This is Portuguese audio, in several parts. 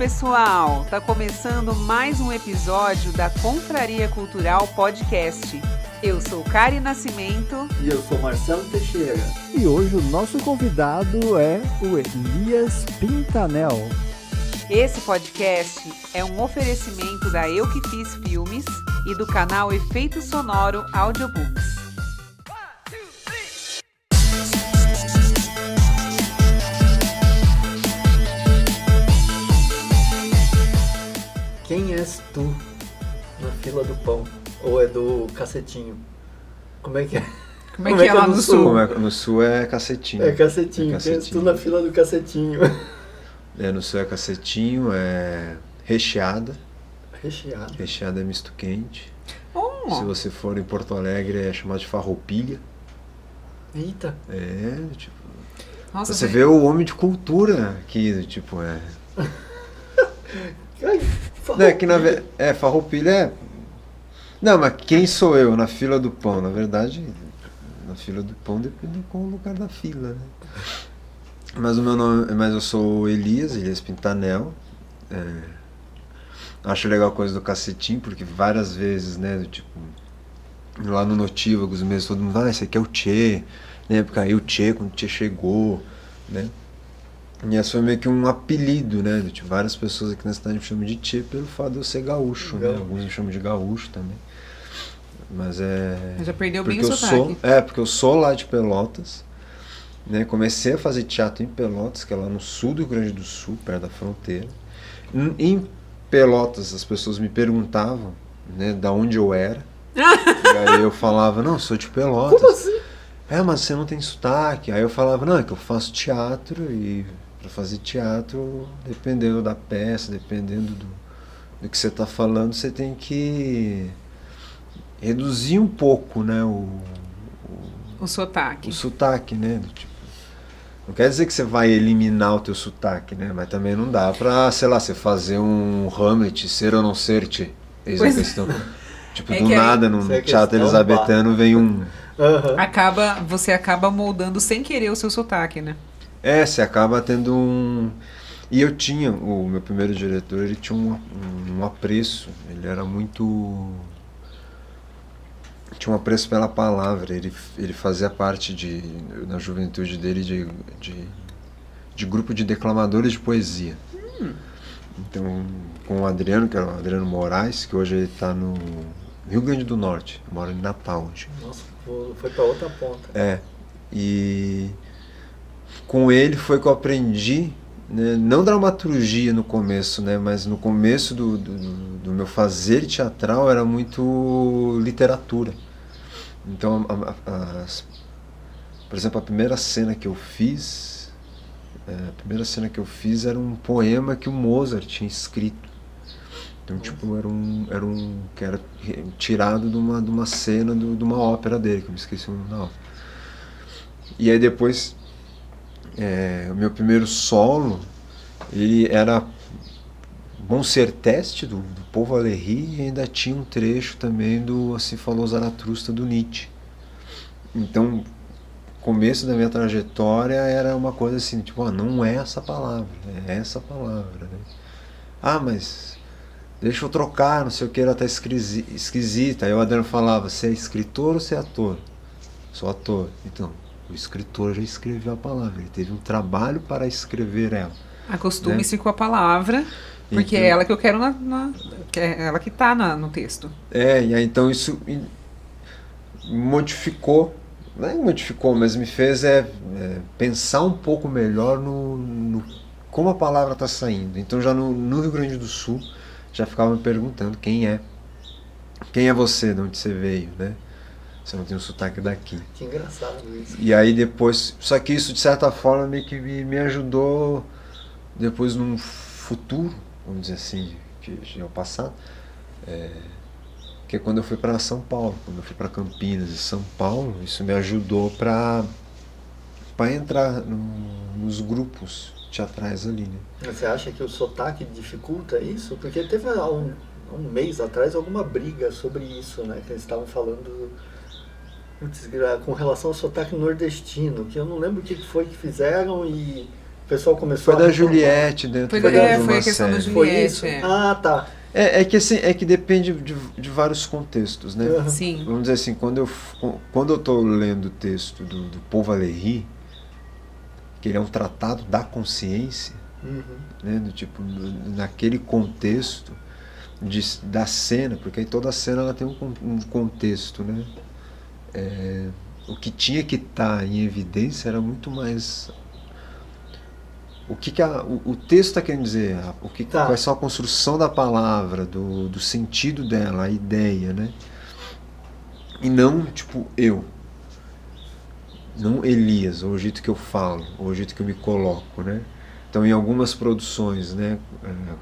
pessoal! Tá começando mais um episódio da Confraria Cultural Podcast. Eu sou Kari Nascimento. E eu sou Marcelo Teixeira. E hoje o nosso convidado é o Elias Pintanel. Esse podcast é um oferecimento da Eu Que Fiz Filmes e do canal Efeito Sonoro Audiobooks. Quem és tu na fila do pão? Ou é do cacetinho? Como é que é? Como é que é lá no sul? No sul é cacetinho. É cacetinho. Quem és tu na fila do cacetinho? No sul é cacetinho, é recheada. Recheado. Recheada é misto quente. Oh. Se você for em Porto Alegre é chamado de farroupilha. Eita. Nossa, você vê o homem de cultura aqui, Ai, farroupilha é... Não, mas quem sou eu na fila do pão? Na verdade, na fila do pão depende de qual lugar da fila, né? Mas eu sou Elias Pintanel. Acho legal a coisa do cacetinho, porque várias vezes, né, lá no Notívagos mesmo, todo mundo, esse aqui é o Tchê, né, porque aí o Tchê, quando o Tchê chegou, né? E esse foi meio que um apelido, né? Várias pessoas aqui na cidade me chamam de Tchê pelo fato de eu ser gaúcho, né? Alguns me chamam de gaúcho também. Mas já perdeu bem o sotaque. Porque eu sou lá de Pelotas, né? Comecei a fazer teatro em Pelotas, que é lá no sul do Rio Grande do Sul, perto da fronteira. Em Pelotas as pessoas me perguntavam, né, da onde eu era. E aí eu falava, não, sou de Pelotas. Como assim? Mas você não tem sotaque. Aí eu falava, não, é que eu faço teatro e para fazer teatro, dependendo da peça, dependendo do que você está falando, você tem que reduzir um pouco, né, o sotaque. O sotaque, né? Não quer dizer que você vai eliminar o teu sotaque, né? Mas também não dá pra, sei lá, você fazer um Hamlet, ser ou não ser, eis a questão. Do nada, num teatro elisabetano vem um... Uhum. Você acaba moldando sem querer o seu sotaque, né? Você acaba tendo um... E o meu primeiro diretor, ele tinha um apreço, ele era muito... Tinha um apreço pela palavra, ele fazia parte na juventude dele de grupo de declamadores de poesia. Então, com o Adriano, que era o Adriano Moraes, que hoje ele está no Rio Grande do Norte, mora em Natal hoje. Nossa, foi para outra ponta. E com ele foi que eu aprendi, né, não dramaturgia no começo, né, mas no começo do meu fazer teatral era muito literatura. Então, por exemplo, a primeira cena que eu fiz era um poema que o Mozart tinha escrito. Então, era que era tirado de uma cena de uma ópera dele, que eu me esqueci o nome da ópera. E aí depois, o meu primeiro solo, ele era Bom Ser Teste, do Paul Valéry, e ainda tinha um trecho também do Assim Falou Zaratustra, do Nietzsche. Então, o começo da minha trajetória era uma coisa assim, não é essa palavra, é essa palavra, né? Mas deixa eu trocar, não sei o que, ela tá esquisita. Aí o Adriano falava, você é escritor ou você é ator? Sou ator. Então, o escritor já escreveu a palavra, ele teve um trabalho para escrever ela. Acostume-se, né, com a palavra, porque é ela que eu quero é ela que está no texto. E aí então isso modificou, não é que modificou, mas me fez pensar um pouco melhor no como a palavra está saindo. Então já no Rio Grande do Sul já ficava me perguntando quem é você, de onde você veio, né? Você não tem um sotaque daqui. Que engraçado isso. E aí depois, só que isso de certa forma meio que me ajudou depois num futuro, vamos dizer assim, que já é o passado, que é quando eu fui para São Paulo, quando eu fui para Campinas e São Paulo, isso me ajudou para entrar nos grupos teatrais ali, né? Você acha que o sotaque dificulta isso? Porque teve há um mês atrás alguma briga sobre isso, né? Que eles estavam falando com relação ao sotaque nordestino, que eu não lembro o que foi que fizeram e O pessoal começou Foi a da reclamar. Juliette dentro Foi, de uma foi a questão da série. Foi Juliette. isso? É. Ah, tá. É que assim, é que depende de vários contextos, né? Uhum. Sim. Vamos dizer assim, quando eu tô lendo o texto do Paul Valéry, que ele é um tratado da consciência, Uhum. né? Do tipo, naquele contexto da cena, porque aí toda cena ela tem um contexto, né? O que tinha que estar em evidência era muito mais o texto está querendo dizer, Tá. qual é só a construção da palavra, do sentido dela, a ideia, né? E não, tipo, não Elias, ou o jeito que eu falo, ou o jeito que eu me coloco, né? Então, em algumas produções, né,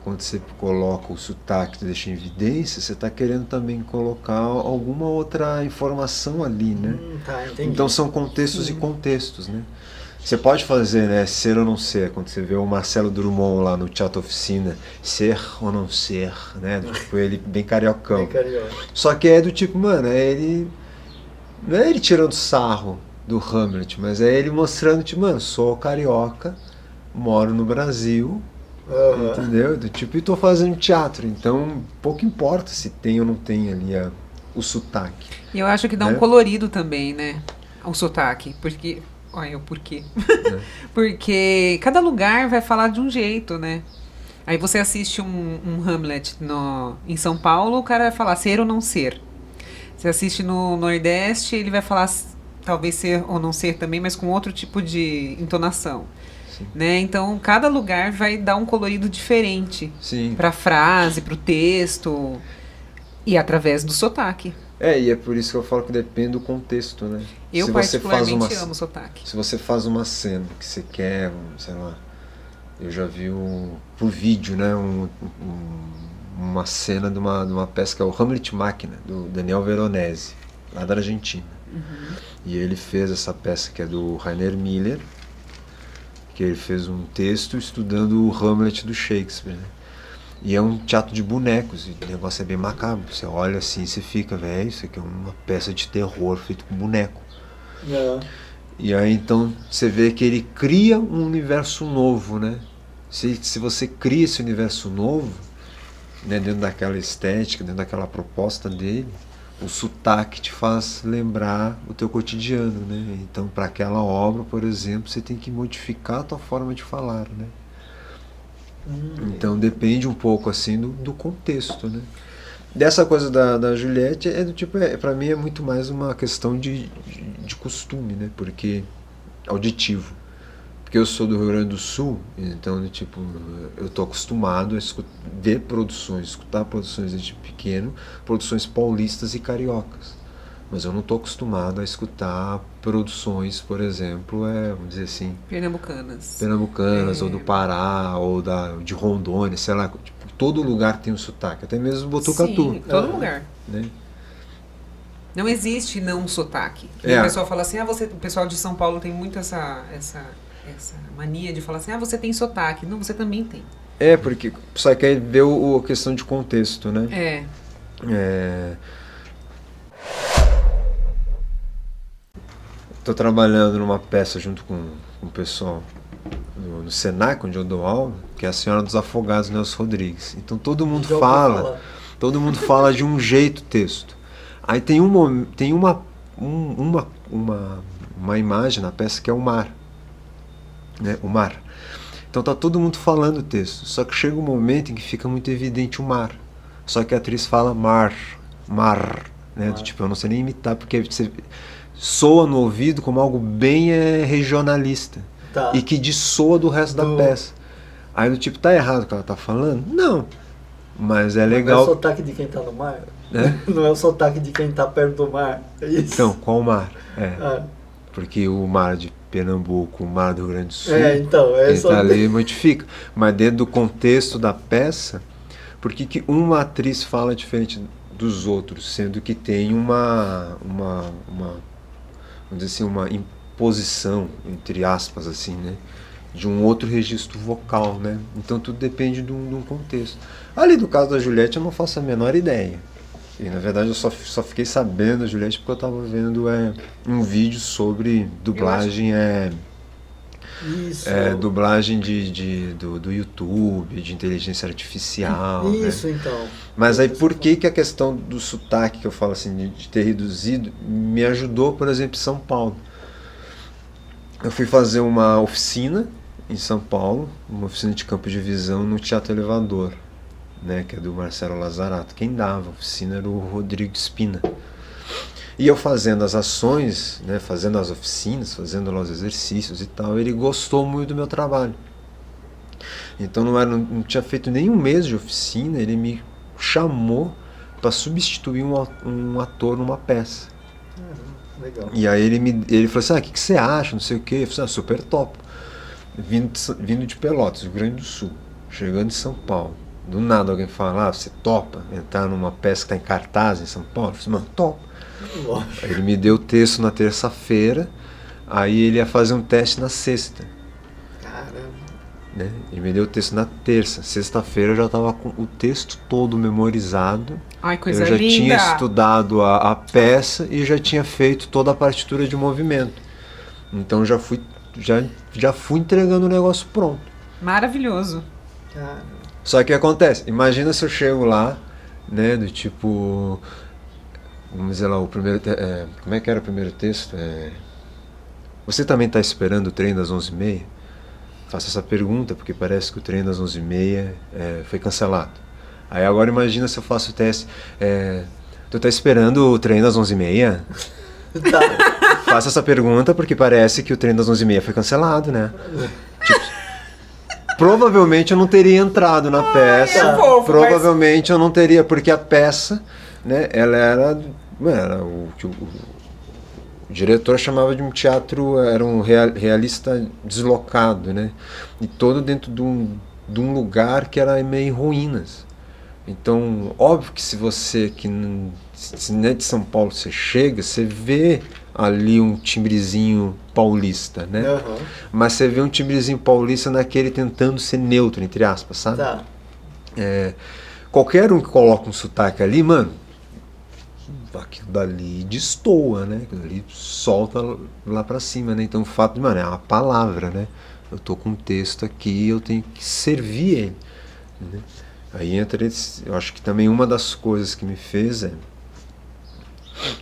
quando você coloca o sotaque, você deixa em evidência, você está querendo também colocar alguma outra informação ali, né? Tá, entendi. Então, são contextos e contextos, né? Você pode fazer, né, ser ou não ser, quando você vê o Marcelo Drummond lá no Teatro Oficina, ser ou não ser, né? Tipo, ele bem cariocão. Bem carioca. Só que é do tipo, mano, não é ele tirando sarro do Hamlet, mas é ele mostrando, tipo, mano, sou carioca, moro no Brasil, Uhum. entendeu? Do tipo, e tô fazendo teatro, então pouco importa se tem ou não tem ali o sotaque. E eu acho que dá um Né? colorido também, né? O sotaque. Porque. Olha o porquê. Porque cada lugar vai falar de um jeito, né? Aí você assiste um Hamlet em São Paulo, o cara vai falar ser ou não ser. Você assiste no Nordeste, ele vai falar talvez ser ou não ser também, mas com outro tipo de entonação. Né? Então, cada lugar vai dar um colorido diferente para a frase, para o texto e através do sotaque. E é por isso que eu falo que depende do contexto, né? Eu particularmente amo sotaque. Se você faz uma cena que você quer, sei lá, eu já vi por vídeo, né, uma cena de uma peça que é o Hamlet Máquina, do Daniel Veronese, lá da Argentina. Uhum. E ele fez essa peça que é do Rainer Miller, que ele fez um texto estudando o Hamlet do Shakespeare, né? E é um teatro de bonecos, e o negócio é bem macabro. Você olha assim e você fica, velho, isso aqui é uma peça de terror feita com boneco. E aí então você vê que ele cria um universo novo, né? Se você cria esse universo novo, né, dentro daquela estética, dentro daquela proposta dele, o sotaque te faz lembrar o teu cotidiano, né? Então, para aquela obra, por exemplo, você tem que modificar a tua forma de falar, né? Então depende um pouco assim do contexto, né? Dessa coisa da Juliette é do tipo, para mim é muito mais uma questão de costume, né? Porque auditivo. Porque eu sou do Rio Grande do Sul, então tipo, eu tô acostumado a ver produções, escutar produções desde pequeno, produções paulistas e cariocas. Mas eu não estou acostumado a escutar produções, por exemplo, vamos dizer assim, pernambucanas, ou do Pará, ou de Rondônia, sei lá, tipo, todo lugar tem um sotaque, até mesmo Botucatu. Sim, todo lugar. Né? Não existe não sotaque. É. O pessoal fala assim, o pessoal de São Paulo tem muito essa mania de falar assim, você tem sotaque. Não, você também tem. Porque só que aí vê a questão de contexto, né? Estou trabalhando numa peça junto com o pessoal no Senac, onde eu dou aula, que é a Senhora dos Afogados, Nelson Rodrigues. Então todo mundo fala de um jeito o texto. Aí tem uma imagem na peça que é o mar, né? O mar. Então tá todo mundo falando o texto, só que chega um momento em que fica muito evidente o mar. Só que a atriz fala mar, né? Tipo, eu não sei nem imitar, porque você soa no ouvido como algo bem regionalista. Tá. E que dissoa do resto da peça. Aí do tipo, tá errado o que ela tá falando? Não. Mas é legal. Não é o sotaque de quem tá no mar? Não é o sotaque de quem tá perto do mar? É isso? Então, qual mar? Porque o mar de Pernambuco, o mar do Rio Grande do Sul, ele tá ali modifica. Mas dentro do contexto da peça, por que uma atriz fala diferente dos outros, sendo que tem vamos dizer assim, uma imposição, entre aspas, assim, né, de um outro registro vocal, né? Então tudo depende de um contexto. Ali do caso da Juliette eu não faço a menor ideia. E na verdade eu só fiquei sabendo da Juliette porque eu estava vendo um vídeo sobre dublagem Isso. Dublagem do YouTube, de inteligência artificial. Isso, né? Então. Mas aí por que a questão do sotaque, que eu falo assim, de ter reduzido, me ajudou, por exemplo, em São Paulo. Eu fui fazer uma oficina em São Paulo, uma oficina de campo de visão no Teatro Elevador, né, que é do Marcelo Lazarato. Quem dava a oficina era o Rodrigo Espina. E eu fazendo as ações, né, fazendo as oficinas, fazendo lá os exercícios e tal, ele gostou muito do meu trabalho. Então não tinha feito nem um mês de oficina, ele me chamou para substituir um ator numa peça. Legal. E aí ele falou assim, o que você acha, não sei o quê. Eu falei, super top. Vindo de Pelotas, Rio Grande do Sul, chegando em São Paulo. Do nada alguém fala, você topa entrar numa peça que está em cartaz em São Paulo? Eu falei, mano, topa. Aí ele me deu o texto na terça-feira, aí ele ia fazer um teste na sexta. Caramba. Né? Ele me deu o texto na terça. Sexta-feira eu já estava com o texto todo memorizado. Ai, coisa eu já linda. tinha estudado a peça e já tinha feito toda a partitura de movimento. Então já fui entregando o negócio pronto. Maravilhoso. Caramba. Só que o que acontece? Imagina se eu chego lá, né, do tipo... Vamos dizer lá, o primeiro... como é que era o primeiro texto? Você também está esperando o trem das 11h30? Faço essa pergunta, porque parece que o trem das 11h30 foi cancelado. Aí agora imagina se eu faço o teste... tu tá esperando o trem das 11h30? Tá. Faço essa pergunta porque parece que o trem das 11h30 foi cancelado, né? Tipo, provavelmente eu não teria entrado na peça. É fofo, Provavelmente eu não teria, porque a peça, né, ela era o diretor chamava de um teatro, era um realista deslocado, né? E todo dentro de um lugar que era meio em ruínas. Então, óbvio que se você se não é de São Paulo, você chega, você vê ali um timbrezinho paulista, né? Uhum. Mas você vê um timbrezinho paulista naquele tentando ser neutro, entre aspas, sabe? Tá. Qualquer um que coloca um sotaque ali, mano, aquilo dali destoa, né? Aquilo ali solta lá pra cima, né? Então o fato de, mano, é uma palavra, né? Eu tô com um texto aqui, eu tenho que servir ele, né? Aí entra eu acho que também uma das coisas que me fez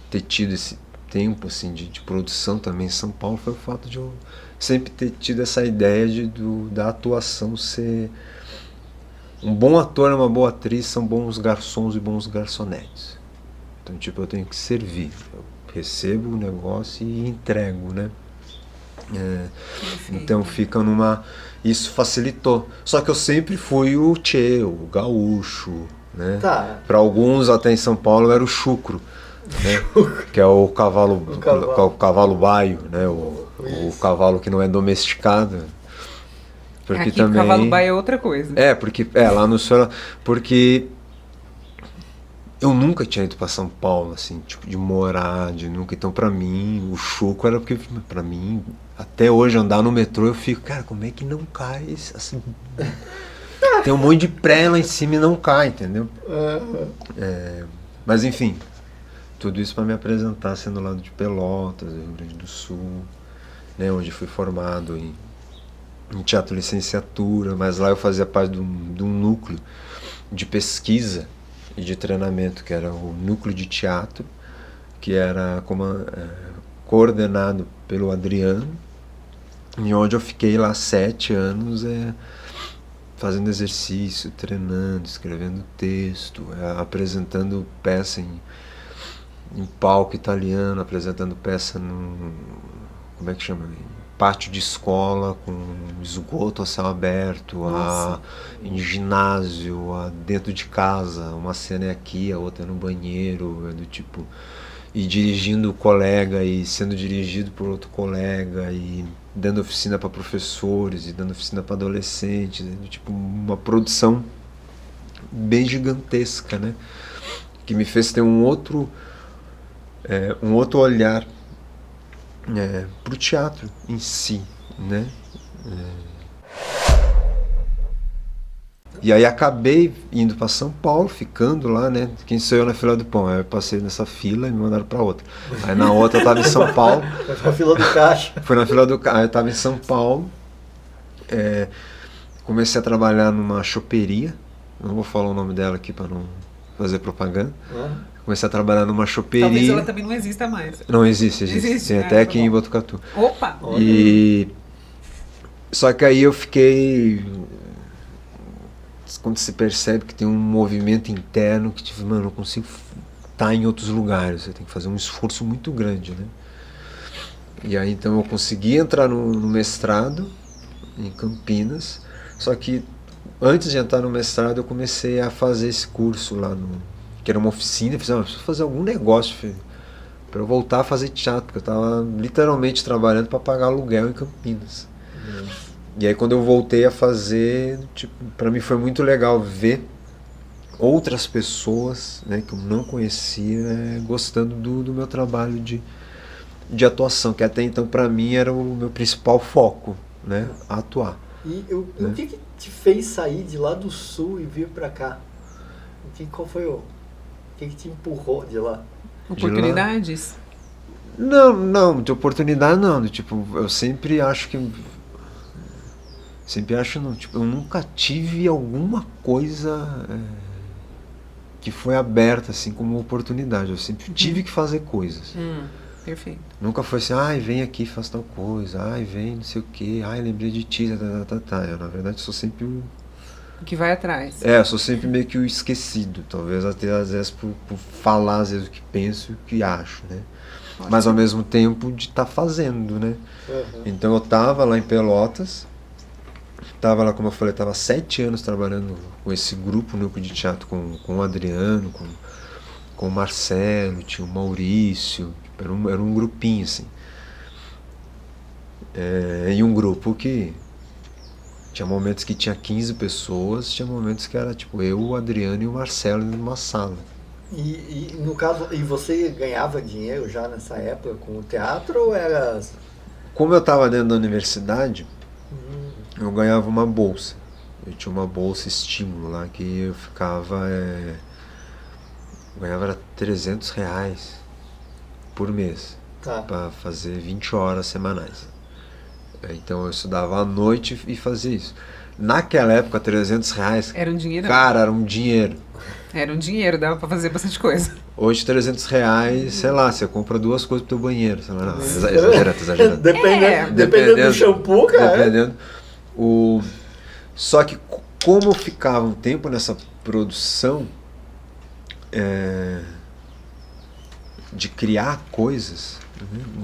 ter tido esse tempo assim, de produção também em São Paulo foi o fato de eu sempre ter tido essa ideia da atuação ser... Um bom ator e uma boa atriz são bons garçons e bons garçonetes. Então, tipo, eu tenho que servir. Eu recebo o negócio e entrego, né? Então fica numa... Isso facilitou. Só que eu sempre fui o tchê, o gaúcho, né? Tá. Para alguns, até em São Paulo, era o chucro, né? Que é o cavalo baio, né? O cavalo que não é domesticado. Porque Aqui também... o cavalo baio é outra coisa. Porque lá no sul... Porque eu nunca tinha ido para São Paulo, assim, tipo, de morar, nunca. Então, pra mim, o chuco era porque, pra mim, até hoje, andar no metrô, eu fico, cara, como é que não cai, assim... Tem um monte de pré lá em cima e não cai, entendeu? Mas, enfim, tudo isso para me apresentar sendo lá de Pelotas, Rio Grande do Sul, né, onde fui formado em teatro licenciatura, mas lá eu fazia parte de um núcleo de pesquisa e de treinamento, que era o núcleo de teatro, que era coordenado pelo Adriano, e onde eu fiquei lá 7 anos fazendo exercício, treinando, escrevendo texto, apresentando peça em palco italiano, apresentando peça como é que chama? Pátio de escola, com esgoto a céu aberto, em ginásio, dentro de casa, uma cena é aqui, a outra é no banheiro, do tipo, e dirigindo o colega e sendo dirigido por outro colega e dando oficina para professores e dando oficina para adolescentes, do tipo, uma produção bem gigantesca, né? Que me fez ter um outro olhar para o teatro em si, né? E aí acabei indo para São Paulo, ficando lá, né? Quem sou eu na fila do pão? Aí eu passei nessa fila e me mandaram para outra. Aí na outra eu estava em São Paulo. Foi na fila do caixa. Foi na fila do caixa. Aí eu estava em São Paulo, Comecei a trabalhar numa choperia, não vou falar o nome dela aqui para não fazer propaganda. Comecei a trabalhar numa choperia. Talvez ela também não exista mais. Não, existe. Tem até aqui em Botucatu. Opa! Só que aí eu fiquei... Quando você percebe que tem um movimento interno que, tipo, mano, eu não consigo estar em outros lugares. Você tem que fazer um esforço muito grande, né? E aí, então, eu consegui entrar no mestrado em Campinas. Só que antes de entrar no mestrado, eu comecei a fazer esse curso lá, que era uma oficina. Eu falei, preciso fazer algum negócio, filho, para eu voltar a fazer teatro, porque eu estava literalmente trabalhando para pagar aluguel em Campinas. E aí, quando eu voltei a fazer, tipo, para mim foi muito legal ver outras pessoas, né, que eu não conhecia, gostando do meu trabalho de atuação, que até então para mim era o meu principal foco, né, atuar. E o que te fez sair de lá do sul e vir para cá? Qual foi o que te empurrou de lá? Oportunidades? Não, de oportunidade não. Tipo, eu sempre acho que... Tipo, eu nunca tive alguma coisa que foi aberta assim como oportunidade. Eu sempre tive que fazer coisas. Perfeito. Nunca foi assim, vem aqui, faz tal coisa, vem não sei o que, lembrei de ti, Eu, na verdade, sou sempre o que vai atrás. Eu sou sempre meio que o esquecido, talvez até às vezes por falar às vezes o que penso e o que acho, né? Ótimo. Mas ao mesmo tempo de estar fazendo, né? Então eu tava lá em Pelotas, tava lá, como eu falei, tava 7 anos trabalhando com esse grupo, núcleo de teatro, com o Adriano, com o Marcelo, tinha o Maurício, era um grupinho assim. E um grupo que tinha momentos que tinha 15 pessoas, tinha momentos que era tipo eu, o Adriano e o Marcelo numa sala. E no caso, você ganhava dinheiro já nessa época com o teatro ou era... Como eu estava dentro da universidade, eu ganhava uma bolsa. Eu tinha uma bolsa estímulo lá que eu ficava... ganhava era R$300 por mês, para fazer 20 horas semanais. Então eu estudava à noite e fazia isso. Naquela época, R$300... Era um dinheiro? Cara, era um dinheiro. Era um dinheiro, dava pra fazer bastante coisa. Hoje, R$300, sei lá, você compra 2 coisas pro teu banheiro. Sei lá, não, exagerando. Dependendo do shampoo, cara. Dependendo. Só que como eu ficava um tempo nessa produção de criar coisas,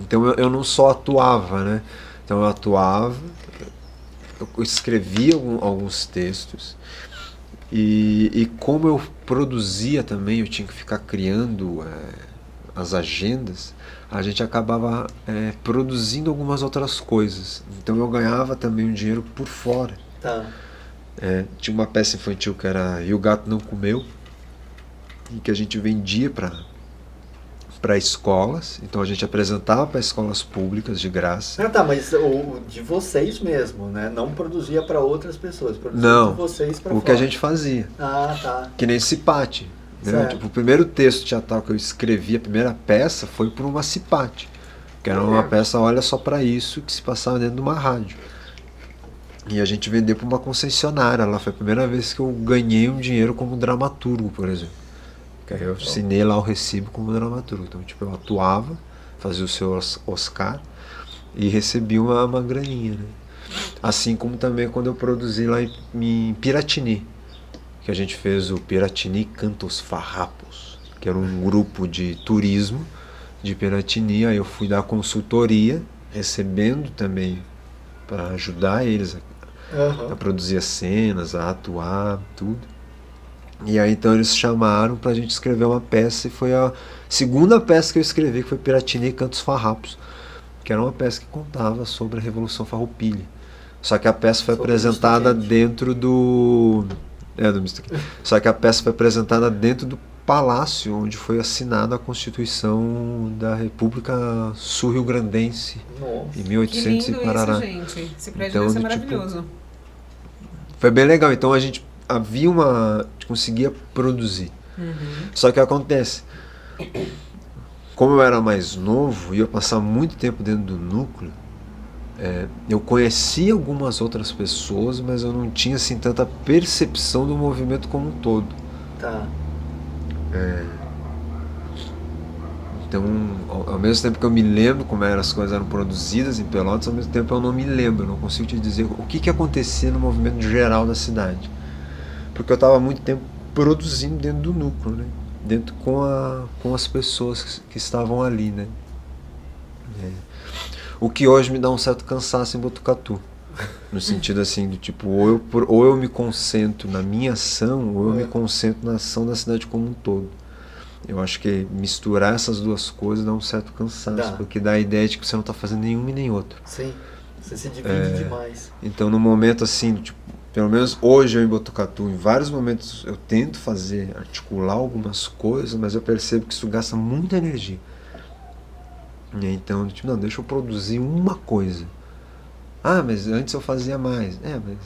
então eu não só atuava, né? Então eu atuava, eu escrevia alguns textos, e como eu produzia também, eu tinha que ficar criando as agendas, a gente acabava produzindo algumas outras coisas. Então eu ganhava também um dinheiro por fora. Tinha uma peça infantil que era E o Gato Não Comeu, e que a gente vendia para escolas, então a gente apresentava para escolas públicas de graça. Mas de vocês mesmo, né? Não produzia para outras pessoas, produzia não, de vocês para fora. O que a gente fazia. Que nem Cipate. Né? Tipo, o primeiro texto teatral que eu escrevi, a primeira peça, foi por uma Cipate, que era uma peça, olha só para isso, que se passava dentro de uma rádio. E a gente vendeu para uma concessionária. Lá foi a primeira vez que eu ganhei um dinheiro como dramaturgo, por exemplo. Aí eu assinei lá o recibo como dramaturgo. Então, tipo, eu atuava, fazia o seu Oscar e recebia uma graninha, né? Assim como também quando eu produzi lá em Piratini, que a gente fez o Piratini Canta os Farrapos, que era um grupo de turismo de Piratini. Aí eu fui dar consultoria, recebendo também para ajudar eles a produzir as cenas, a atuar, tudo. E aí então eles chamaram pra gente escrever uma peça, e foi a segunda peça que eu escrevi, que foi Piratini Canta os Farrapos, que era uma peça que contava sobre a Revolução Farroupilha. Só que a peça foi apresentada dentro do Misto Quente. Só que a peça foi apresentada dentro do palácio onde foi assinada a Constituição da República Sul-Rio-Grandense em 1800 que lindo e parará. isso, gente. Esse prédio deve ser maravilhoso. Foi bem legal. Então a gente conseguia produzir. Só que acontece, como eu era mais novo e eu passava muito tempo dentro do núcleo, eu conhecia algumas outras pessoas, mas eu não tinha assim tanta percepção do movimento como um todo. Tá. Então, ao mesmo tempo que eu me lembro como as coisas eram produzidas em Pelotas, ao mesmo tempo eu não me lembro, eu não consigo te dizer o que acontecia no movimento geral da cidade. Porque eu estava há muito tempo produzindo dentro do núcleo, né? Dentro com as pessoas que estavam ali, né? O que hoje me dá um certo cansaço em Botucatu. No sentido assim, do tipo, ou eu me concentro na minha ação, ou eu me concentro na ação da cidade como um todo. Eu acho que misturar essas duas coisas dá um certo cansaço, porque dá a ideia de que você não está fazendo nenhum e nem outro. Sim, você se divide demais. Então, no momento assim, tipo, pelo menos hoje eu em Botucatu, em vários momentos eu tento articular algumas coisas, mas eu percebo que isso gasta muita energia. E então, tipo, não, deixa eu produzir uma coisa. Ah, mas antes eu fazia mais. Mas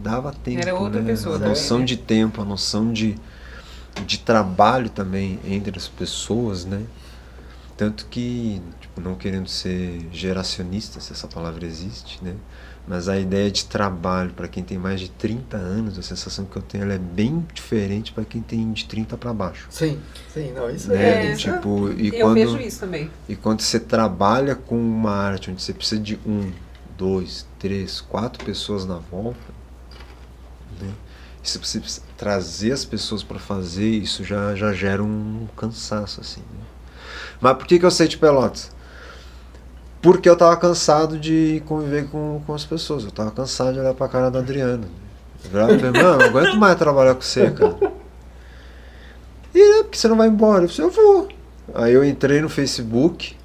dava tempo, era outra pessoa, a noção de tempo, a noção de trabalho também entre as pessoas, né? Tanto que, tipo, não querendo ser geracionista, se essa palavra existe, né? Mas a ideia de trabalho para quem tem mais de 30 anos, a sensação que eu tenho, ela é bem diferente para quem tem de 30 para baixo. Sim, não, isso né? Tipo, eu vejo isso também. E quando você trabalha com uma arte onde você precisa de 1, 2, 3, 4 pessoas na volta, né? Se você trazer as pessoas para fazer, isso já gera um cansaço, assim, né? Mas por que eu sei de Pelotas? Porque eu tava cansado de conviver com as pessoas. Eu tava cansado de olhar pra cara da Adriana. Eu falei, mano, não aguento mais trabalhar com você, cara. E porque você não vai embora? Eu falei, eu vou. Aí eu entrei no Facebook,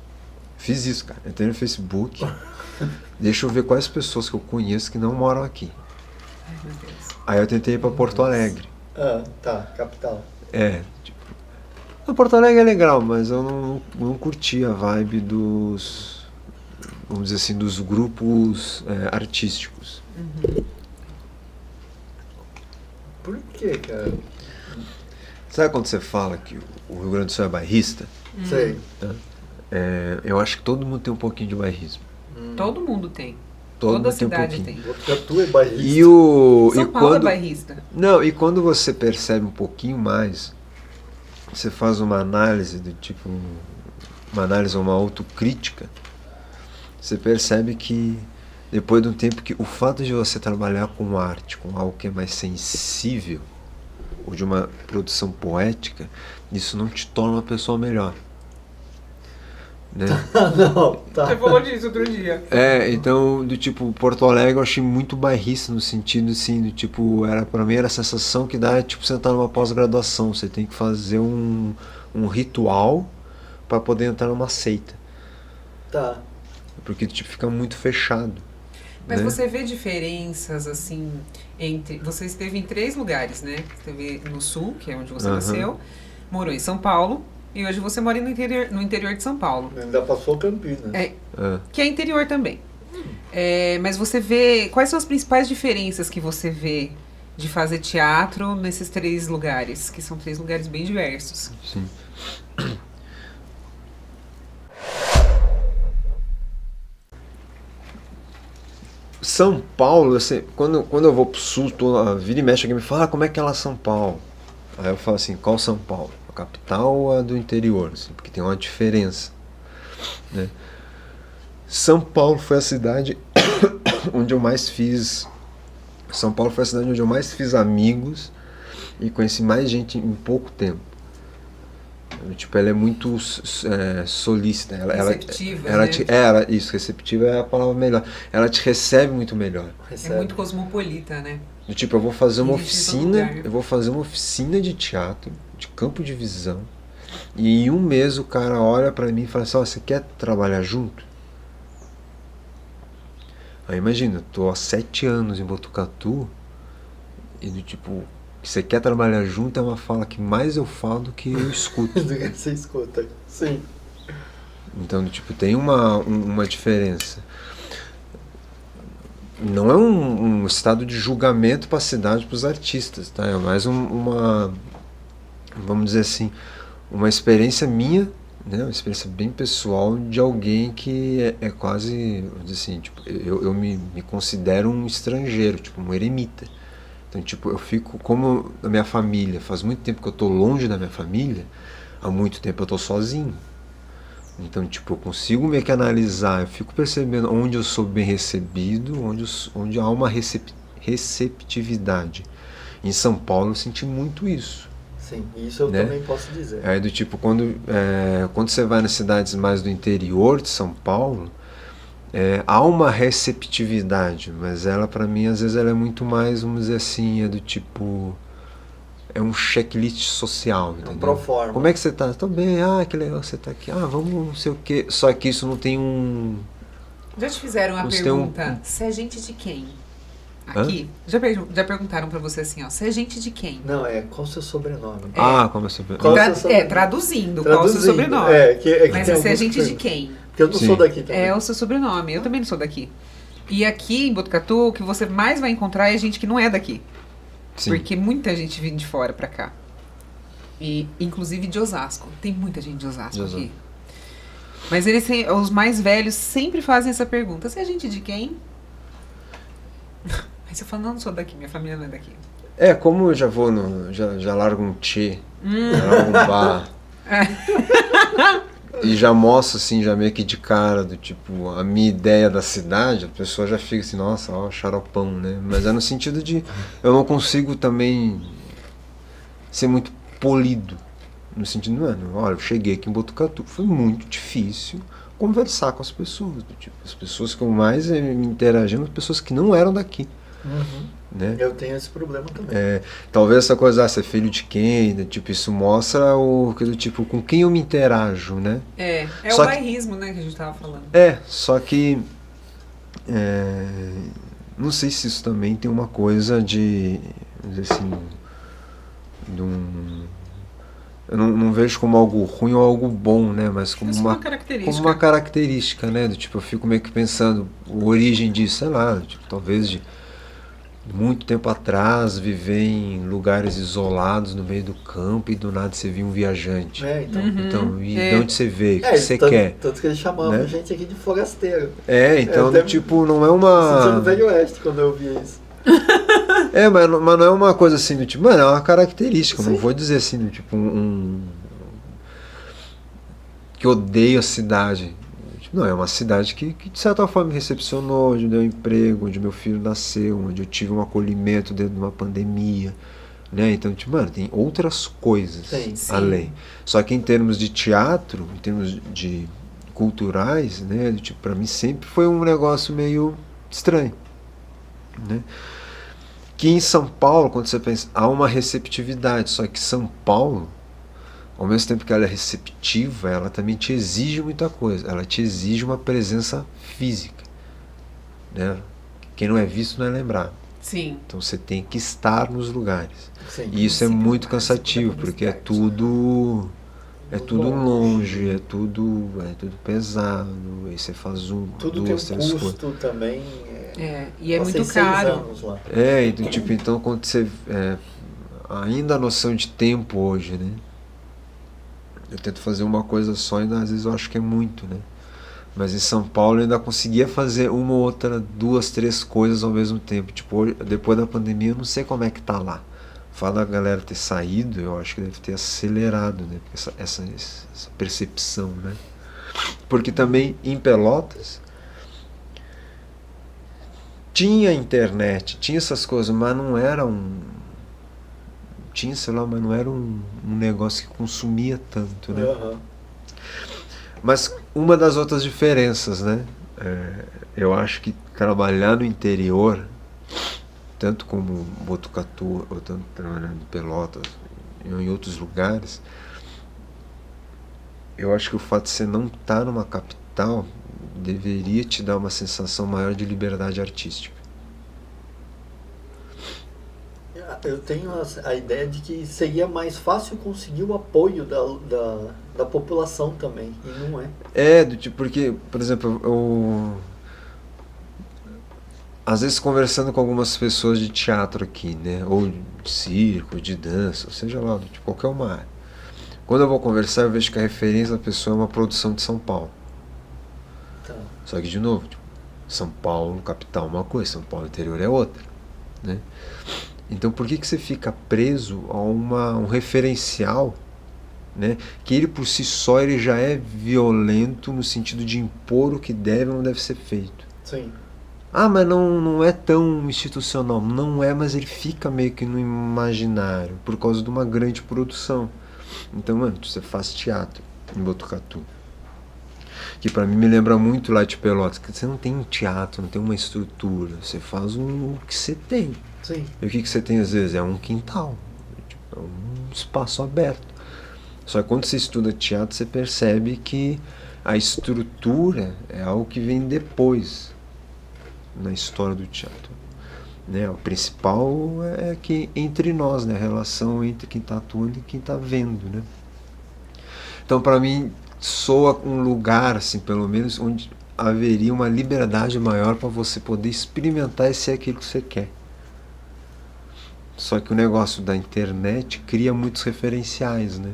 fiz isso, cara. Entrei no Facebook, deixa eu ver quais pessoas que eu conheço que não moram aqui. Ai, meu Deus. Aí eu tentei ir pra Porto Alegre. Capital. Porto Alegre é legal, mas eu não curti a vibe dos, vamos dizer assim, dos grupos artísticos. Por que, cara? Sabe quando você fala que o Rio Grande do Sul é bairrista? Sei. Eu acho que todo mundo tem um pouquinho de bairrismo. Todo mundo tem. Todo Toda mundo tem um cidade pouquinho. tem. Botucatu é bairrista. São Paulo é bairrista. Não, e quando você percebe um pouquinho mais, você faz uma análise do tipo, uma análise, uma autocrítica, você percebe que depois de um tempo que o fato de você trabalhar com arte, com algo que é mais sensível, ou de uma produção poética, isso não te torna uma pessoa melhor. Né? Não, tá. Você falou disso outro dia. Então, do tipo, Porto Alegre eu achei muito bairrista no sentido assim, do tipo, pra mim era a sensação que dá, tipo, você entrar numa pós-graduação, você tem que fazer um ritual para poder entrar numa seita. Tá. Porque, tipo, fica muito fechado. Mas né? você vê diferenças, assim, entre... Você esteve em 3 lugares, né? Esteve no Sul, que é onde você nasceu, morou em São Paulo, e hoje você mora no interior de São Paulo. Ainda passou Campinas. Que é interior também. Mas você vê... Quais são as principais diferenças que você vê de fazer teatro nesses 3 lugares? Que são 3 lugares bem diversos. Sim. São Paulo, assim, quando eu vou pro Sul, a vira e mexe alguém me fala, como é que é lá São Paulo? Aí eu falo assim, qual São Paulo? A capital ou a do interior? Assim, porque tem uma diferença. Né? São Paulo foi a cidade onde eu mais fiz... São Paulo foi a cidade onde eu mais fiz amigos e conheci mais gente em pouco tempo. Tipo, ela é muito solícita. Receptiva, isso, receptiva é a palavra melhor. Ela te recebe muito melhor. É muito cosmopolita, né? Tipo, eu vou fazer uma oficina de teatro, de campo de visão, e em um mês o cara olha pra mim e fala assim, você quer trabalhar junto? Aí imagina, eu tô há 7 anos em Botucatu, e do tipo... Você quer trabalhar junto é uma fala que mais eu falo do que eu escuto. Do que você escuta, sim. Então, tipo, tem uma diferença. Não é um estado de julgamento para a cidade, para os artistas, tá? É mais vamos dizer assim, uma experiência minha, né, uma experiência bem pessoal de alguém que é quase, vamos dizer assim, tipo, eu me considero um estrangeiro, tipo, um eremita. Então, tipo, eu fico como a minha família, faz muito tempo que eu tô longe da minha família, há muito tempo eu tô sozinho. Então, tipo, eu consigo meio que analisar, eu fico percebendo onde eu sou bem recebido, onde há uma receptividade. Em São Paulo eu senti muito isso. Sim, isso eu né? também posso dizer. Aí do tipo, quando você vai nas cidades mais do interior de São Paulo, há uma receptividade, mas ela, pra mim, às vezes ela é muito mais, vamos dizer assim, é do tipo... É um checklist social, entendeu? Pro forma. Como é que você tá? Tô bem, que legal você tá aqui. Vamos não sei o quê. Só que isso não tem um... Já te fizeram a Você pergunta, você é gente de quem? Aqui? Já perguntaram pra você assim, ó, você é gente de quem? Não, qual o seu sobrenome? Como é o sobrenome? Qual o seu sobrenome? Traduzindo, qual o seu sobrenome. Mas você é gente de quem? Porque eu não sou daqui também. É o seu sobrenome, eu também não sou daqui. E aqui em Botucatu, o que você mais vai encontrar é gente que não é daqui. Sim. Porque muita gente vem de fora pra cá. E, inclusive de Osasco. Tem muita gente de Osasco aqui. Mas os mais velhos sempre fazem essa pergunta. Você é gente de quem? Aí você fala, não sou daqui, minha família não é daqui. Como eu já vou já largo um tchê, já largo um bar. E já mostro assim, já meio que de cara, do tipo, a minha ideia da cidade, a pessoa já fica assim, nossa, ó, xaropão, né? Mas é no sentido de, eu não consigo também ser muito polido. No sentido, mano, olha, eu cheguei aqui em Botucatu, foi muito difícil conversar com as pessoas. Do tipo, as pessoas que eu mais me interagindo, as pessoas que não eram daqui. Né? Eu tenho esse problema também. Talvez essa coisa, ser filho de quem, né? Tipo, isso mostra o que do tipo, com quem eu me interajo, né? Só o bairrismo, né, que a gente tava falando. Só que não sei se isso também tem uma coisa de, vamos dizer assim, eu não vejo como algo ruim ou algo bom, né? Mas como uma característica, né? Do tipo, eu fico meio que pensando a origem disso, sei lá, tipo, talvez de muito tempo atrás, viver em lugares isolados no meio do campo e do nada você via um viajante. Então, de onde você veio? O que você quer? Tanto que eles chamavam a gente aqui de forasteiro. Então, tipo, não é uma... Eu no Velho Oeste quando eu via isso. Mas não é uma coisa assim do tipo, mano, é uma característica. Sim. Não vou dizer assim, do tipo, que odeio a cidade. Não, é uma cidade que de certa forma me recepcionou, onde me deu emprego, onde meu filho nasceu, onde eu tive um acolhimento dentro de uma pandemia, né? Então, tipo, mano, tem outras coisas além. Só que em termos de teatro, em termos de culturais, né? Tipo, pra mim sempre foi um negócio meio estranho, né? Que em São Paulo, quando você pensa, há uma receptividade, só que São Paulo, ao mesmo tempo que ela é receptiva, ela também te exige muita coisa. Ela te exige uma presença física, né? Quem não é visto não é lembrado. Sim. Então você tem que estar nos lugares. Sim. E isso é muito cansativo, porque é tudo longe, é tudo pesado. Aí você faz tudo duas, tem três custo coisas. também. E é muito caro. Então quando você ainda a noção de tempo hoje, né? Eu tento fazer uma coisa só e às vezes eu acho que é muito, né? Mas em São Paulo eu ainda conseguia fazer uma ou outra, 2, 3 coisas ao mesmo tempo. Tipo, depois da pandemia eu não sei como é que tá lá. Fala a galera ter saído, eu acho que deve ter acelerado, né? Essa percepção, né? Porque também em Pelotas tinha internet, tinha essas coisas, mas não era mas não era um negócio que consumia tanto, né? Mas uma das outras diferenças, né? Eu acho que trabalhar no interior, tanto como Botucatu, ou tanto trabalhando em Pelotas, ou em outros lugares, eu acho que o fato de você não estar numa capital deveria te dar uma sensação maior de liberdade artística. Eu tenho a ideia de que seria mais fácil conseguir o apoio da população também, e não é. Porque, por exemplo, às vezes conversando com algumas pessoas de teatro aqui, né, ou de circo, de dança, ou seja lá, de qualquer uma área, Quando eu vou conversar, eu vejo que a referência da pessoa é uma produção de São Paulo. Tá. Só que, de novo, tipo, São Paulo, capital, é uma coisa, São Paulo, interior é outra, né? Então, por que você fica preso a um referencial, né, que ele por si só ele já é violento no sentido de impor o que deve ou não deve ser feito? Sim. Ah, mas não é tão institucional. Não é, mas ele fica meio que no imaginário por causa de uma grande produção. Então, mano, você faz teatro em Botucatu, que pra mim me lembra muito lá de Pelotas, que você não tem um teatro, não tem uma estrutura, você faz o que você tem. Sim. E o que você tem às vezes? É um quintal, é um espaço aberto. Só que quando você estuda teatro, você percebe que a estrutura é algo que vem depois na história do teatro, né? O principal é que entre nós, né? A relação entre quem está atuando e quem está vendo, né? Então, para mim, soa um lugar, assim, pelo menos, onde haveria uma liberdade maior para você poder experimentar e ser aquilo que você quer. Só que o negócio da internet cria muitos referenciais, né?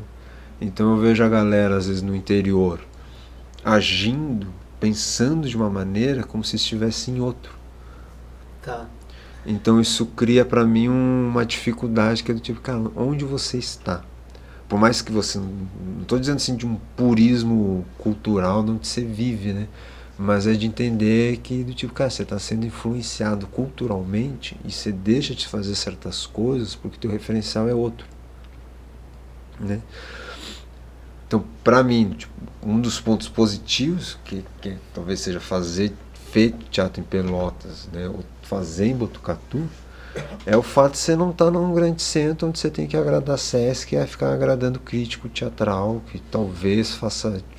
Então eu vejo a galera, às vezes, no interior, agindo, pensando de uma maneira como se estivesse em outro. Tá. Então isso cria pra mim uma dificuldade que é do tipo, cara, onde você está? Por mais que você, não estou dizendo assim de um purismo cultural de onde você vive, né? Mas é de entender que do tipo, cara, você está sendo influenciado culturalmente e você deixa de fazer certas coisas porque teu referencial é outro, né? Então, para mim, tipo, um dos pontos positivos que talvez seja feito teatro em Pelotas, né, ou fazer em Botucatu, é o fato de você não estar num grande centro onde você tem que agradar Sesc e ficar agradando crítico teatral que talvez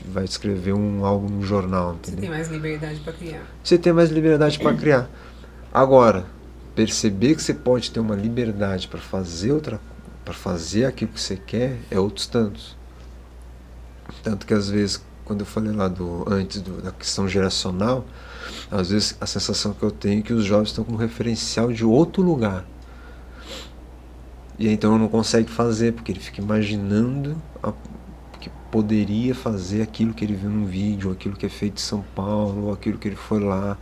vai escrever algo no jornal, entendeu? Você tem mais liberdade para criar. Você tem mais liberdade para criar. Agora, perceber que você pode ter uma liberdade para fazer aquilo que você quer é outros tantos. Tanto que às vezes, quando eu falei lá da questão geracional, às vezes a sensação que eu tenho é que os jovens estão com um referencial de outro lugar. E então não consegue fazer, porque ele fica imaginando que poderia fazer aquilo que ele viu num vídeo, aquilo que é feito em São Paulo, ou aquilo que ele foi lá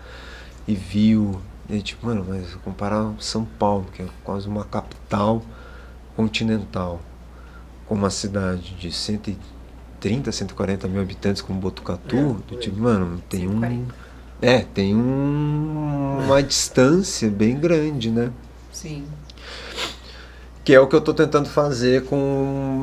e viu. E aí, tipo, mano, mas comparar São Paulo, que é quase uma capital continental, com uma cidade de 130, 140 mil habitantes como Botucatu, do tipo, mano, tem 140. tem uma distância bem grande, né? Sim. Que é o que eu estou tentando fazer com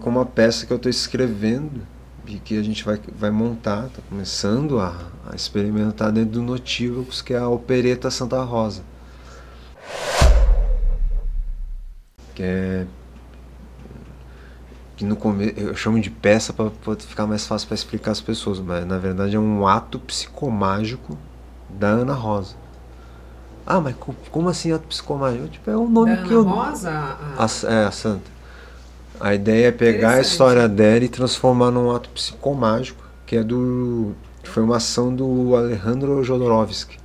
uma peça que eu estou escrevendo e que a gente vai montar, está começando a experimentar dentro do Notívocos, que é a Opereta Santa Rosa. Que no começo eu chamo de peça para ficar mais fácil para explicar às pessoas, mas na verdade é um ato psicomágico da Ana Rosa. Ah, mas como assim ato psicomágico? Tipo, é o nome da que Ana Rosa? a Santa. A ideia é pegar a história dela e transformar num ato psicomágico, que foi uma ação do Alejandro Jodorowsky.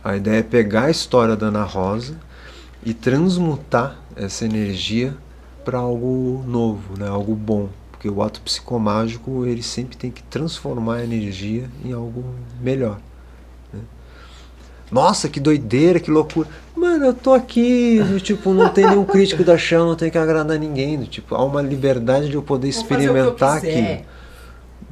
A ideia é pegar a história da Ana Rosa e transmutar essa energia para algo novo, né? Algo bom, porque o ato psicomágico ele sempre tem que transformar a energia em algo melhor, né? Nossa, que doideira, que loucura, mano, eu tô aqui, tipo, não tem nenhum crítico da chão, não tem que agradar ninguém, tipo, há uma liberdade de eu poder experimentar aquilo,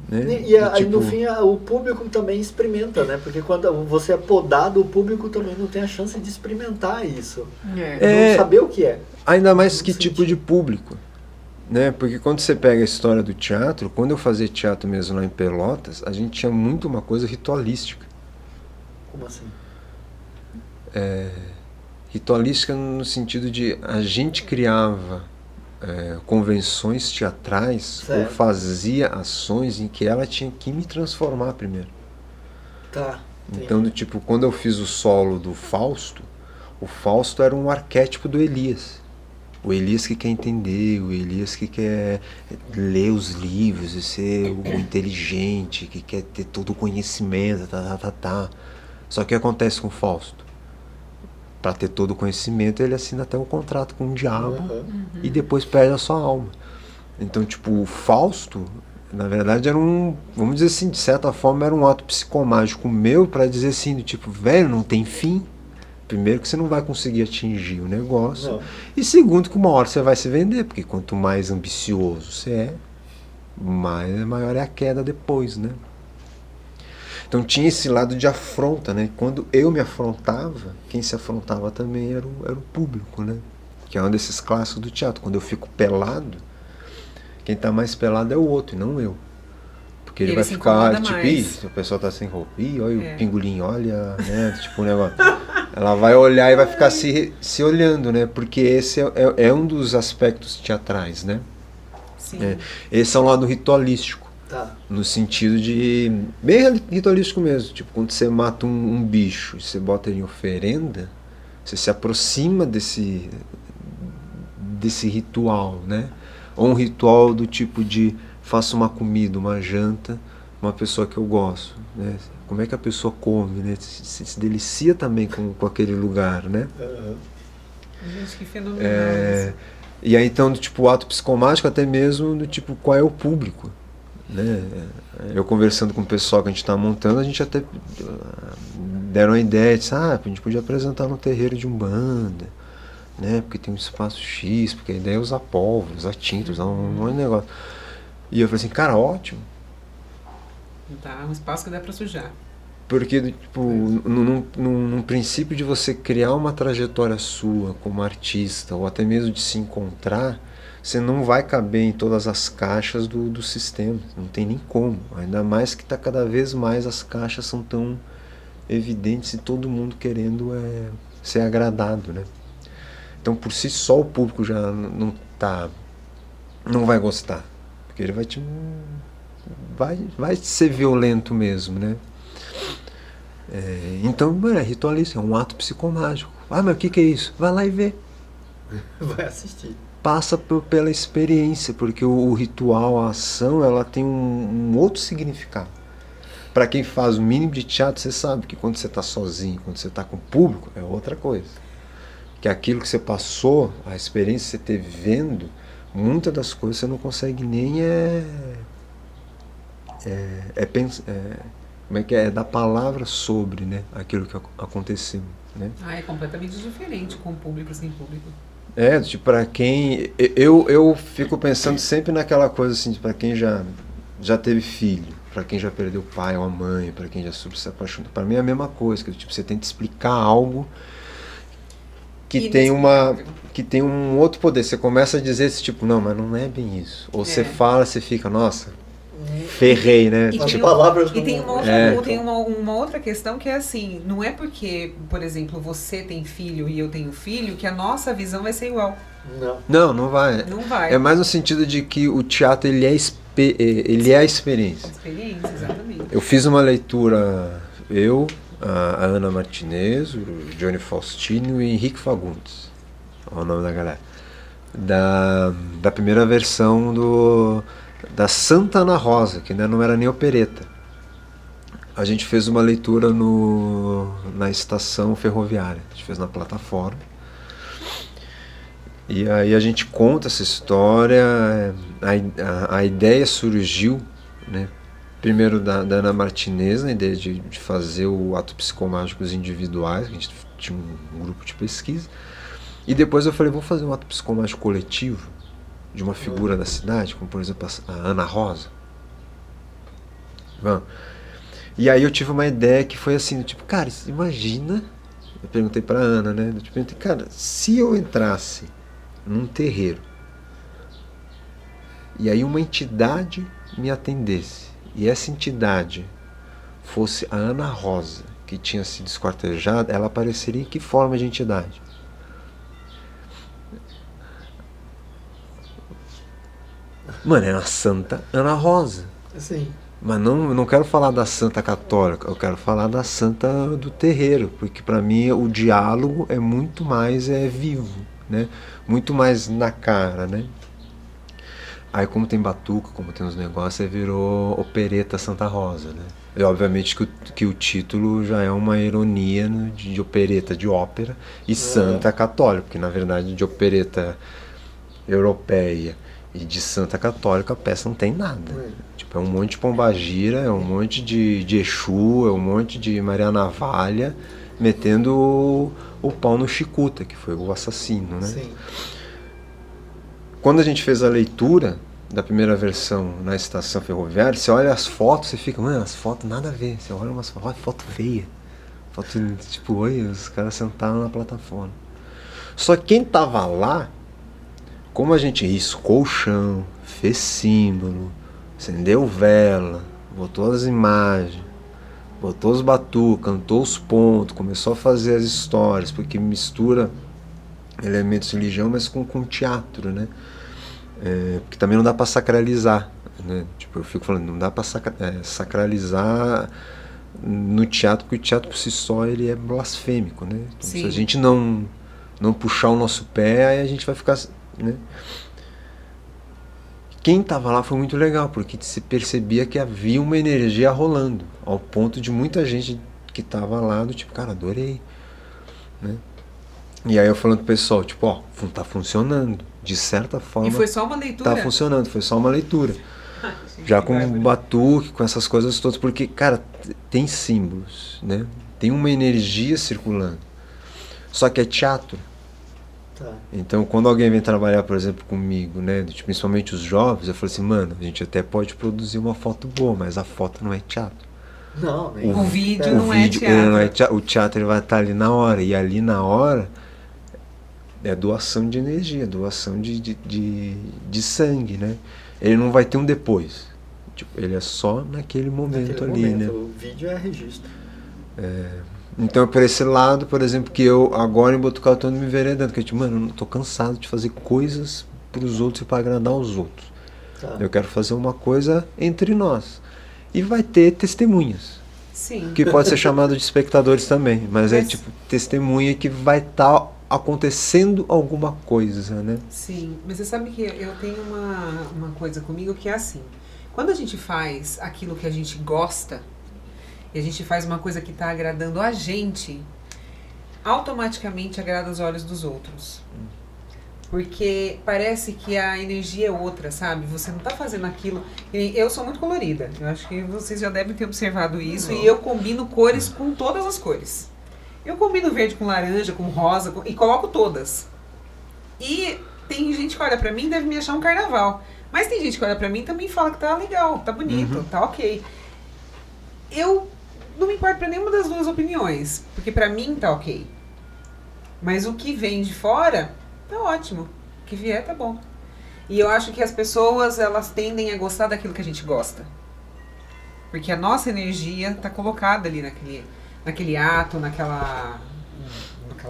né? E aí no fim o público também experimenta, né? Porque quando você é podado, o público também não tem a chance de experimentar isso. Não saber o que é. Ainda mais que tipo de público, né? Porque quando você pega a história do teatro, quando eu fazia teatro mesmo lá em Pelotas, a gente tinha muito uma coisa ritualística. Como assim? Ritualística no sentido de a gente criava convenções teatrais, certo, ou fazia ações em que ela tinha que me transformar primeiro. Tá. Então, do tipo, quando eu fiz o solo do Fausto, o Fausto era um arquétipo do Elias. O Elias que quer entender, o Elias que quer ler os livros e ser o inteligente, que quer ter todo o conhecimento, Só que o que acontece com o Fausto? Para ter todo o conhecimento, ele assina até um contrato com o diabo e depois perde a sua alma. Então, tipo, o Fausto, na verdade, era vamos dizer assim, de certa forma, era um ato psicomágico meu para dizer assim, do tipo, velho, não tem fim. Primeiro que você não vai conseguir atingir o negócio. Não. E segundo que uma hora você vai se vender, porque quanto mais ambicioso você é, maior é a queda depois, né? Então tinha esse lado de afronta, né? Quando eu me afrontava, quem se afrontava também era o público, né? Que é um desses clássicos do teatro. Quando eu fico pelado, quem tá mais pelado é o outro, e não eu. Porque ele vai ficar, tipo, se o pessoal tá sem roupa, olha o pingolim, olha, né? Tipo, um negócio. Ela vai olhar e vai ficar se olhando, né? Porque esse é um dos aspectos teatrais, né? Sim. Esse é o lado ritualístico. Tá. No sentido de... bem ritualístico mesmo. Tipo, quando você mata um bicho e você bota ele em oferenda, você se aproxima desse ritual, né? Ou um ritual do tipo de... faço uma comida, uma janta, uma pessoa que eu gosto, né? Como é que a pessoa come, né? Se delicia também com aquele lugar, né? Gente, que fenomenal isso. E aí então, tipo, o ato psicomágico até mesmo do tipo, qual é o público, né? Eu conversando com o pessoal que a gente está montando, a gente até deram a ideia de, a gente podia apresentar no terreiro de Umbanda, né? Porque tem um espaço X, porque a ideia é usar pólvora, usar tinta, usar um monte de negócio. E eu falei assim, cara, ótimo. Tá, um espaço que dá pra sujar. Porque, tipo, num princípio de você criar uma trajetória sua como artista, ou até mesmo de se encontrar, você não vai caber em todas as caixas do sistema. Não tem nem como. Ainda mais que cada vez mais as caixas são tão evidentes e todo mundo querendo ser agradado, né? Então, por si só, o público já não vai gostar. Porque ele vai ser violento mesmo, né? Então, é ritualista, é um ato psicomágico. Mas o que é isso? Vai lá e vê. Vai assistir. Passa pela experiência, porque o ritual, a ação, ela tem um outro significado. Para quem faz o mínimo de teatro, você sabe que quando você está sozinho, quando você está com o público, é outra coisa. Que aquilo que você passou, a experiência que você teve vendo, muitas das coisas você não consegue nem como é que é dar palavra sobre, né, aquilo que aconteceu, né? É completamente diferente com o público sem público. Tipo, para quem eu fico pensando sempre naquela coisa assim, para quem já teve filho, para quem já perdeu o pai ou a mãe, para quem já se apaixonou, para mim é a mesma coisa, que tipo, você tenta explicar algo que tem um outro poder. Você começa a dizer esse tipo, não, mas não é bem isso. Ou você fala, você fica, nossa, ferrei, né? E tem uma outra questão que é assim, não é porque, por exemplo, você tem filho e eu tenho filho, que a nossa visão vai ser igual. Não vai. Não vai. É mais no sentido de que o teatro, ele é a experiência. Experiência, exatamente. Eu fiz uma leitura, a Ana Martinez, o Johnny Faustino e o Henrique Fagundes, é o nome da galera, da primeira versão da Santa Ana Rosa, que ainda não era nem opereta. A gente fez uma leitura na estação ferroviária, a gente fez na plataforma, e aí a gente conta essa história. A ideia surgiu, né, primeiro da Ana Martinez, na ideia de fazer o ato psicomágicos individuais, a gente tinha um grupo de pesquisa, e depois eu falei, vou fazer um ato psicomágico coletivo, de uma figura da cidade, como por exemplo a Ana Rosa. Bom, e aí eu tive uma ideia que foi assim, tipo, cara, imagina, eu perguntei pra Ana, né, eu perguntei, cara, se eu entrasse num terreiro, e aí uma entidade me atendesse, e essa entidade fosse a Ana Rosa, que tinha sido esquartejada, ela apareceria em que forma de entidade? Mano, é a Santa Ana Rosa. Sim. Mas não quero falar da Santa Católica, eu quero falar da Santa do terreiro, porque para mim o diálogo é muito mais vivo, né? Muito mais na cara, né? Aí como tem batuca, como tem uns negócios, aí virou Opereta Santa Rosa, né? E obviamente que o título já é uma ironia, né, de opereta, de ópera, e Santa Católica, porque na verdade de opereta europeia E de Santa Católica a peça não tem nada. É. Tipo, é um monte de pombagira, é um monte de Exu, é um monte de Maria Navalha metendo o pau no Chicuta, que foi o assassino, né? Sim. Quando a gente fez a leitura da primeira versão na estação ferroviária, você olha as fotos, você fica, mano, as fotos nada a ver. Você olha umas fotos, olha, foto feia. Foto, tipo, oi, os caras sentaram na plataforma. Só que quem tava lá, como a gente riscou o chão, fez símbolo, acendeu vela, botou as imagens, botou os batuques, cantou os pontos, começou a fazer as histórias, porque mistura elementos de religião, mas com teatro, né? Porque também não dá para sacralizar, né? Tipo, eu fico falando, não dá para sacralizar no teatro, porque o teatro por si só ele é blasfêmico, né? Então, se a gente não puxar o nosso pé, aí a gente vai ficar, né? Quem estava lá foi muito legal, porque se percebia que havia uma energia rolando, ao ponto de muita gente que estava lá do tipo, cara, adorei, né? E aí eu falando pro pessoal, tipo, ó, tá funcionando, de certa forma. E foi só uma leitura? Tá funcionando, foi só uma leitura. Já com batuque, com essas coisas todas, porque, cara, tem símbolos, né? Tem uma energia circulando. Só que é teatro. Tá. Então, quando alguém vem trabalhar, por exemplo, comigo, né, principalmente os jovens, eu falo assim, mano, a gente até pode produzir uma foto boa, mas a foto não é teatro. Não, nem O vídeo O não é vídeo, teatro. ele não é teatro. O teatro ele vai estar ali na hora, e ali na hora é doação de energia, doação de sangue, né? Ele não vai ter um depois. Tipo, ele é só naquele momento ali, né? O vídeo é registro. Então, por esse lado, por exemplo, que eu agora em Botucatu tô me enveredando, que eu tipo, mano, eu tô cansado de fazer coisas pros outros e pra agradar os outros. Tá. Eu quero fazer uma coisa entre nós. E vai ter testemunhas, Sim. que pode ser chamado de espectadores também, mas é tipo testemunha que vai estar acontecendo alguma coisa, né? Sim, mas você sabe que eu tenho uma coisa comigo que é assim. Quando a gente faz aquilo que a gente gosta, e a gente faz uma coisa que está agradando a gente, automaticamente agrada os olhos dos outros. Porque parece que a energia é outra, sabe? Você não está fazendo aquilo... Eu sou muito colorida, eu acho que vocês já devem ter observado isso, e eu combino cores com todas as cores. Eu combino verde com laranja, com rosa, e coloco todas. E tem gente que olha pra mim e deve me achar um carnaval. Mas tem gente que olha pra mim e também fala que tá legal, tá bonito, tá ok. Eu não me importo pra nenhuma das duas opiniões, porque pra mim tá ok. Mas o que vem de fora, tá ótimo. O que vier, tá bom. E eu acho que as pessoas, elas tendem a gostar daquilo que a gente gosta. Porque a nossa energia tá colocada ali naquele ato, naquela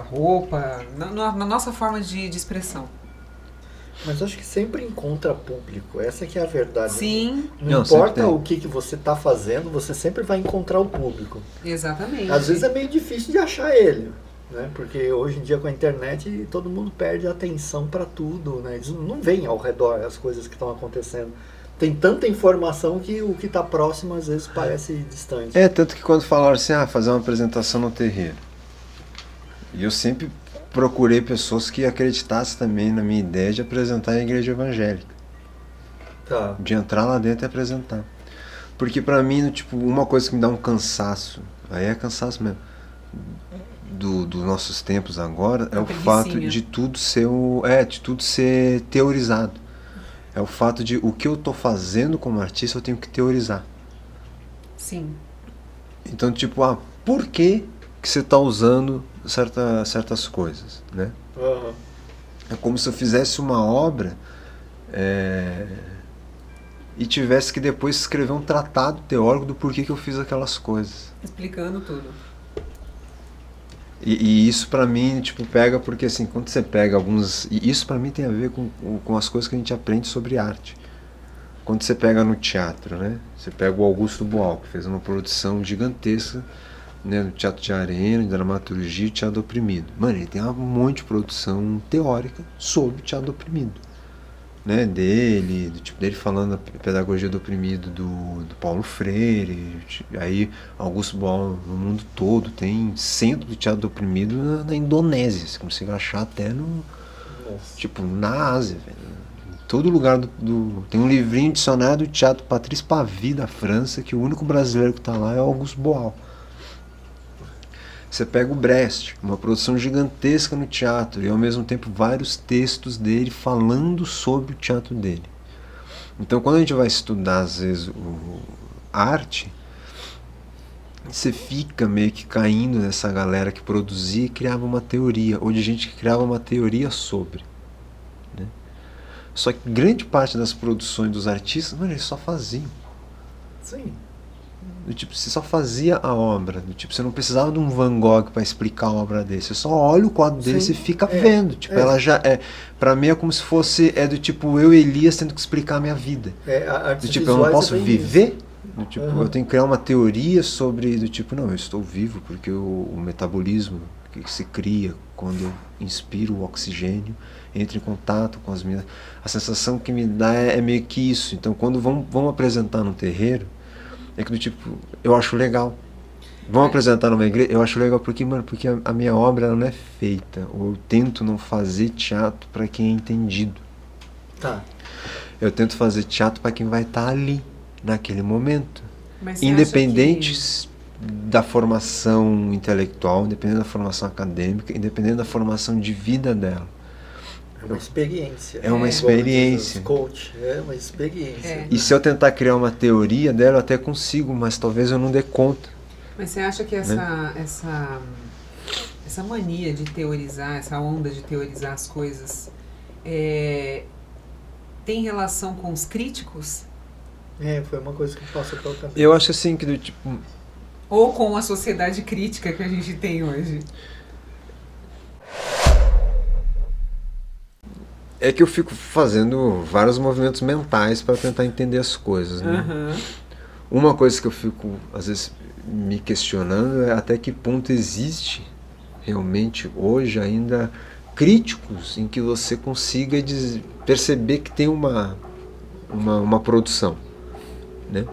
roupa, na nossa forma de expressão. Mas acho que sempre encontra público, essa que é a verdade. Sim. Não importa o que você está fazendo, você sempre vai encontrar o público. Exatamente. Às vezes é meio difícil de achar ele, né? Porque hoje em dia com a internet todo mundo perde a atenção para tudo, né? Eles não veem ao redor as coisas que estão acontecendo. Tem tanta informação que o que está próximo às vezes parece distante. Tanto que quando falaram assim, fazer uma apresentação no terreiro. E eu sempre procurei pessoas que acreditassem também na minha ideia de apresentar em igreja evangélica. Tá. De entrar lá dentro e apresentar. Porque pra mim, tipo, uma coisa que me dá um cansaço, aí é cansaço mesmo, dos nossos tempos agora, é o fato de tudo ser teorizado. É o fato de o que eu tô fazendo como artista eu tenho que teorizar. Sim. Então, tipo, por que você tá usando certas coisas, né? Uhum. É como se eu fizesse uma obra e tivesse que depois escrever um tratado teórico do porquê que eu fiz aquelas coisas. Explicando tudo. E isso pra mim, tipo, pega porque assim, quando você pega alguns... E isso pra mim tem a ver com as coisas que a gente aprende sobre arte. Quando você pega no teatro, né? Você pega o Augusto Boal, que fez uma produção gigantesca, né, no teatro de arena, de dramaturgia e teatro do oprimido. Mano, ele tem um monte de produção teórica sobre o teatro do oprimido. Né, dele falando da pedagogia do oprimido do Paulo Freire. Aí Augusto Boal no mundo todo tem centro do teatro do oprimido na Indonésia, você consegue achar até no tipo na Ásia, velho. todo lugar tem um livrinho dicionário do teatro Patrice Pavie da França, que o único brasileiro que está lá é Auguste Boal. Você pega o Brecht, uma produção gigantesca no teatro, e ao mesmo tempo vários textos dele falando sobre o teatro dele. Então quando a gente vai estudar às vezes arte, você fica meio que caindo nessa galera que produzia e criava uma teoria, ou de gente que criava uma teoria sobre. Né? Só que grande parte das produções dos artistas, mano, eles só faziam. Sim. Do tipo, você só fazia a obra, do tipo, você não precisava de um Van Gogh para explicar a obra dele, você só olha o quadro dele e você fica vendo, tipo, ela já para mim é como se fosse, do tipo, eu e Elias tendo que explicar a minha vida. Do tipo, eu não posso viver, do tipo, eu tenho que criar uma teoria sobre, do tipo, não, eu estou vivo porque o metabolismo que se cria quando eu inspiro o oxigênio entra em contato com as minhas, a sensação que me dá é meio que isso. Então quando vão apresentar num terreiro, é que do tipo, eu acho legal. Vão apresentar numa igreja, eu acho legal porque, mano, porque a minha obra ela não é feita, ou eu tento não fazer teatro para quem é entendido. Tá. Eu tento fazer teatro para quem vai estar ali, naquele momento. Mas Independente da formação intelectual, independente da formação acadêmica, independente da formação de vida dela. É uma experiência. É uma experiência. Coach, é uma experiência. E se eu tentar criar uma teoria dela, eu até consigo, mas talvez eu não dê conta. Mas você acha que essa mania de teorizar, essa onda de teorizar as coisas, tem relação com os críticos? Foi uma coisa que passou pela cabeça. Eu acho assim que do tipo... Ou com a sociedade crítica que a gente tem hoje? É que eu fico fazendo vários movimentos mentais para tentar entender as coisas, né? Uma coisa que eu fico, às vezes, me questionando é até que ponto existe realmente hoje ainda críticos em que você consiga perceber que tem uma produção, né?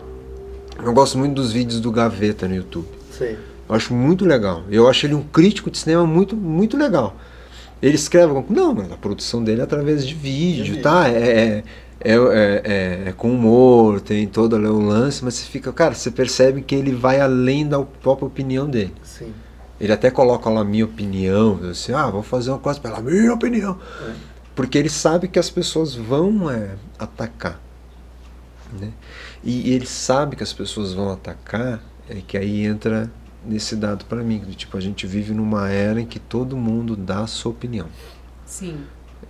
Eu gosto muito dos vídeos do Gaveta no YouTube. Sim. Eu acho muito legal. Eu acho ele um crítico de cinema muito, muito legal. Ele escreve, não, mas a produção dele é através de vídeo, tá? É com humor, tem todo o lance, mas você fica, cara, você percebe que ele vai além da própria opinião dele. Sim. Ele até coloca lá a minha opinião, assim, vou fazer uma coisa pela minha opinião. Porque ele sabe que as pessoas vão atacar. Né? E ele sabe que as pessoas vão atacar, que aí entra nesse dado para mim, do tipo, a gente vive numa era em que todo mundo dá a sua opinião. Sim.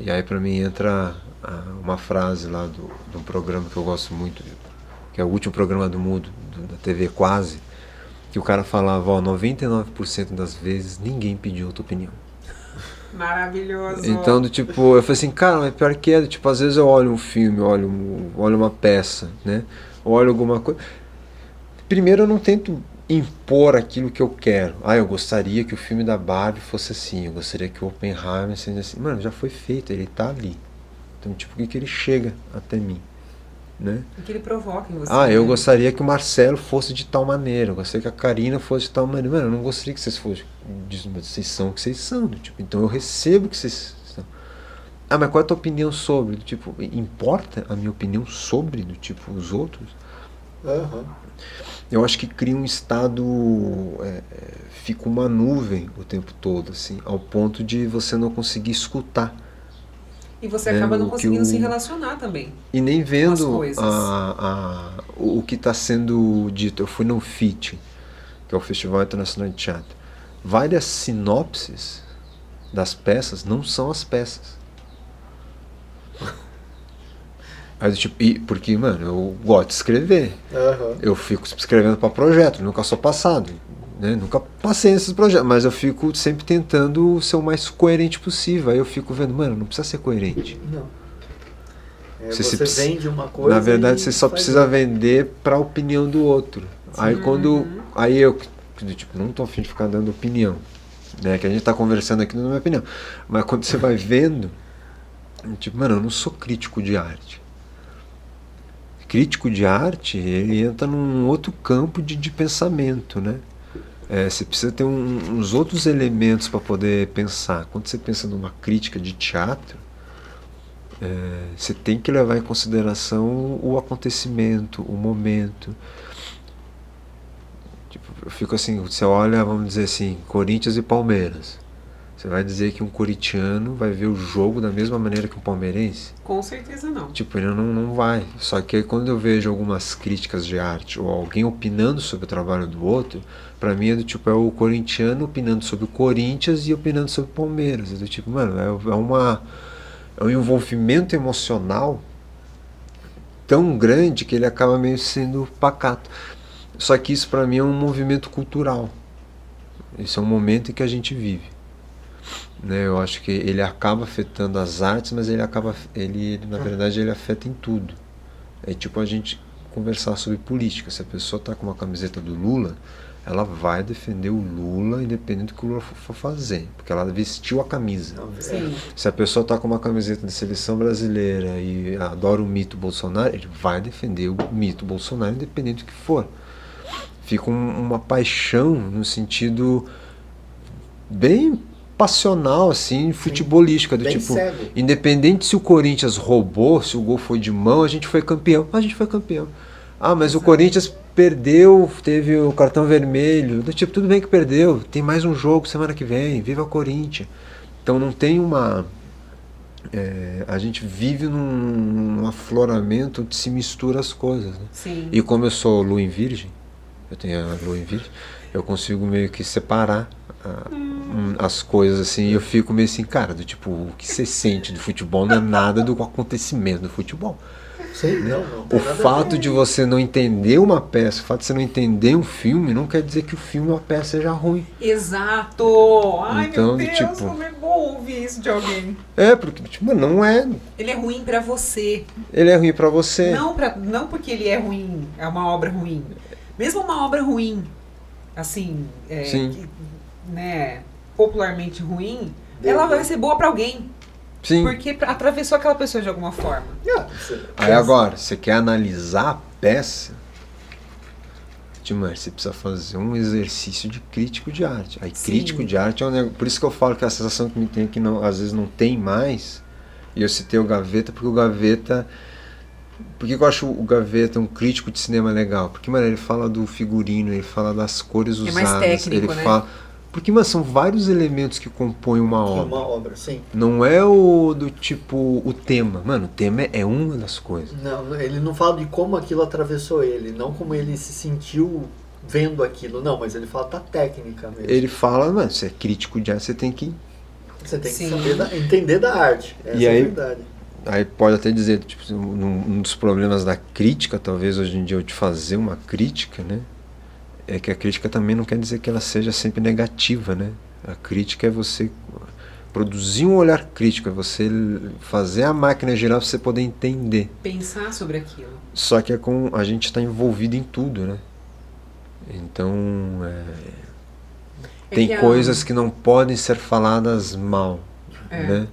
E aí para mim entra uma frase lá de um programa que eu gosto muito, que é o último programa do mundo, da TV Quase, que o cara falava, 99% das vezes ninguém pediu outra opinião. Maravilhoso. Então, do tipo, eu falei assim, cara, mas pior que tipo, às vezes eu olho um filme, olho uma peça, né? Olho alguma coisa. Primeiro eu não tento impor aquilo que eu quero. Eu gostaria que o filme da Barbie fosse assim, eu gostaria que o Oppenheimer fosse assim. Mano, já foi feito, ele tá ali. Então, tipo, o que ele chega até mim, né? O que ele provoca em você. Eu gostaria que o Marcelo fosse de tal maneira, eu gostaria que a Karina fosse de tal maneira. Mano, eu não gostaria que vocês fossem, vocês são o que vocês são, tipo, então eu recebo o que vocês são. Mas qual é a tua opinião sobre? Do tipo, importa a minha opinião sobre, do tipo, os outros? Eu acho que cria um estado, fica uma nuvem o tempo todo, assim, ao ponto de você não conseguir escutar. E você acaba não conseguindo se relacionar também. E nem vendo coisas. O que está sendo dito. Eu fui no FIT, que é o Festival Internacional de Teatro. Várias sinopses das peças não são as peças. Tipo, porque, mano, eu gosto de escrever. Eu fico escrevendo para projeto, nunca sou passado. Né? Nunca passei nesses projetos, mas eu fico sempre tentando ser o mais coerente possível. Aí eu fico vendo, mano, não precisa ser coerente. Não. Você vende uma coisa. Na verdade, você só precisa vender para a opinião do outro. Aí aí eu, tipo, não tô afim de ficar dando opinião, né? Que a gente tá conversando aqui, não é minha opinião. Mas quando você vai vendo, tipo, mano, eu não sou crítico de arte. Crítico de arte, ele entra num outro campo de pensamento, né? Você precisa ter uns outros elementos para poder pensar. Quando você pensa numa crítica de teatro, Você tem que levar em consideração o acontecimento, o momento. Tipo, eu fico assim, você olha, vamos dizer assim, Corinthians e Palmeiras. Você vai dizer que um corintiano vai ver o jogo da mesma maneira que um palmeirense? Com certeza não. Tipo, ele não vai. Só que aí, quando eu vejo algumas críticas de arte ou alguém opinando sobre o trabalho do outro, pra mim é do tipo, é o corintiano opinando sobre o Corinthians e opinando sobre o Palmeiras. É do tipo, mano, é um envolvimento emocional tão grande que ele acaba meio sendo pacato. Só que isso pra mim é um movimento cultural. Isso é um momento em que a gente vive. Né, eu acho que ele acaba afetando as artes, mas ele na verdade ele afeta em tudo. É tipo a gente conversar sobre política. Se a pessoa está com uma camiseta do Lula, ela vai defender o Lula independente do que o Lula for fazer, porque ela vestiu a camisa. Sim. Se a pessoa está com uma camiseta de seleção brasileira e adora o mito Bolsonaro, ele vai defender o mito Bolsonaro independente do que for. Fica uma paixão no sentido bem passional, assim, futebolística, do bem tipo, cego. independente se o Corinthians roubou, se o gol foi de mão, a gente foi campeão. A gente foi campeão. Ah, mas o Corinthians perdeu, teve o cartão vermelho. Do tipo, tudo bem que perdeu, tem mais um jogo semana que vem, viva o Corinthians. Então não tem uma... a gente vive num afloramento onde se mistura as coisas, né? Sim. E como eu sou lua em virgem, eu tenho a lua em virgem, eu consigo meio que separar as coisas assim, e eu fico meio assim, cara, do tipo, o que você sente do futebol não é nada do acontecimento do futebol. Sim, não O fato de você não entender uma peça, o fato de você não entender um filme, não quer dizer que o filme ou a peça seja ruim. Exato! Ai, Então, meu Deus, tipo- como é bom ouvir isso de alguém. Porque, tipo, não é. Ele é ruim pra você. Ele é ruim pra você. Não porque ele é ruim, é uma obra ruim. Mesmo uma obra ruim, assim, Sim. né, popularmente ruim, Deu, ela né? vai ser boa pra alguém. Sim. Porque atravessou aquela pessoa de alguma forma. Aí agora, você quer analisar a peça, você precisa fazer um exercício de crítico de arte. Aí Sim. crítico de arte é um negócio. Por isso que eu falo que a sensação que me tem é que não, às vezes não tem mais. E eu citei o Gaveta, porque o Gaveta. Por que eu acho o Gaveta um crítico de cinema legal? Porque, mano, ele fala do figurino, ele fala das cores É usadas. mais técnico, ele né? fala. Porque, mano, são vários elementos que compõem uma obra. Uma obra, sim. Não é o do tipo o tema. Mano, o tema é uma das coisas. Não, ele não fala de como aquilo atravessou ele, não como ele se sentiu vendo aquilo, não, mas ele fala da técnica mesmo. Ele fala, mano, você é crítico de arte, você tem que. Você tem que Sim. saber entender da arte. Essa E é aí- a verdade. Aí pode até dizer, tipo, um dos problemas da crítica, talvez hoje em dia, eu de fazer uma crítica, né? É que a crítica também não quer dizer que ela seja sempre negativa, né? A crítica é você produzir um olhar crítico, é você fazer a máquina girar pra você poder entender. Pensar sobre aquilo. Só que a gente está envolvido em tudo, né? Então, tem que coisas que não podem ser faladas mal, É. né?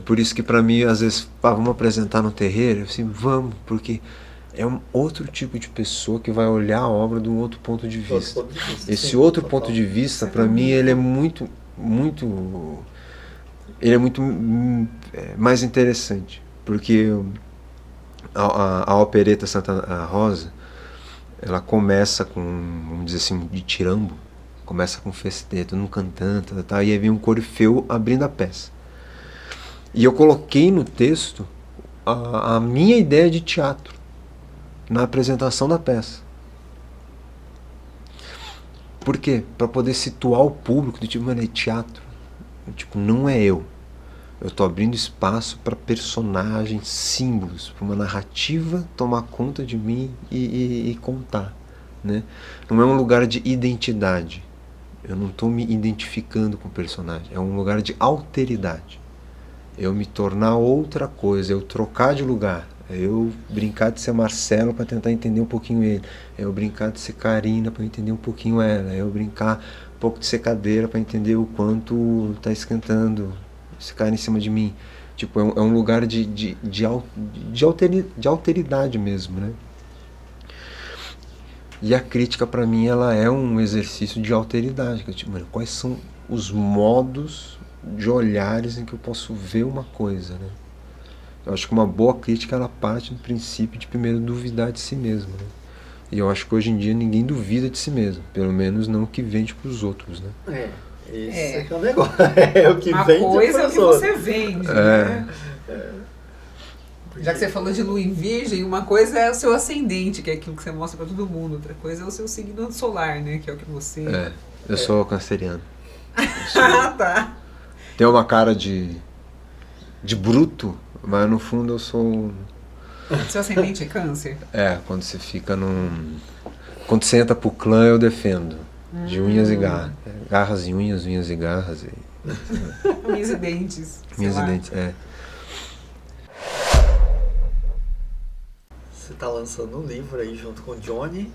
Por isso que pra mim, às vezes, vamos apresentar no terreiro, eu assim, vamos, porque é um outro tipo de pessoa que vai olhar a obra de um outro ponto de vista. Outro ponto de vista, Esse sim, outro total. ponto de vista, pra mim, ele é muito mais interessante, porque a opereta Santa Rosa, ela começa com, vamos dizer assim, de tirambo, começa com festeiro, todo mundo cantando, tá, e aí vem um corifeu abrindo a peça. E eu coloquei no texto a minha ideia de teatro na apresentação da peça. Por quê? Para poder situar o público do tipo, mano, é teatro. Tipo, não é eu. Eu tô abrindo espaço para personagens, símbolos, para uma narrativa tomar conta de mim e contar, né? Não é um lugar de identidade. Eu não estou me identificando com o personagem. É um lugar de alteridade. Eu me tornar outra coisa, eu trocar de lugar. É eu brincar de ser Marcelo para tentar entender um pouquinho ele. É eu brincar de ser Karina para entender um pouquinho ela. É eu brincar um pouco de ser Cadeira para entender o quanto está esquentando esse cara em cima de mim. Tipo, é um lugar de alteridade mesmo, né? E a crítica para mim ela é um exercício de alteridade. Tipo, mano, quais são os modos de olhares em que eu posso ver uma coisa, né? Eu acho que uma boa crítica, ela parte do princípio de primeiro duvidar de si mesmo, né? E eu acho que hoje em dia ninguém duvida de si mesmo, pelo menos não o que vende para os outros, né? Esse é que é o negócio. É o que Uma vende coisa é o pros que outros. você vende, né? Já que você falou de lua em virgem, uma coisa é o seu ascendente, que é aquilo que você mostra pra todo mundo. Outra coisa é o seu signo solar, né? Que é o que você... Eu sou canceriano. Ah, tá. Tem uma cara de bruto, mas no fundo eu sou... Seu ascendente é câncer? Quando você fica num... Quando você entra pro clã, eu defendo. De unhas e garras. Garras e unhas, unhas e garras. Unhas e dentes. Unhas e dentes, Você tá lançando um livro aí junto com o Johnny.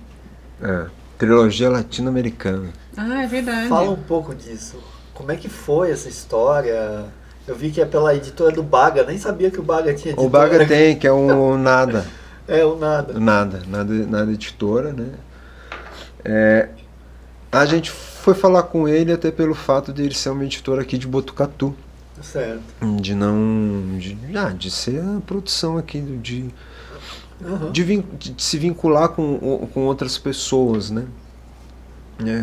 Trilogia latino-americana. Ah, é verdade. Fala um pouco disso. Como é que foi essa história? Eu vi que é pela editora do Baga, nem sabia que o Baga tinha editora. O Baga tem, que é o Nada. O Nada. Nada editora, né? A gente foi falar com ele até pelo fato de ele ser uma editora aqui de Botucatu. Certo. De ser a produção aqui de se vincular com outras pessoas, né?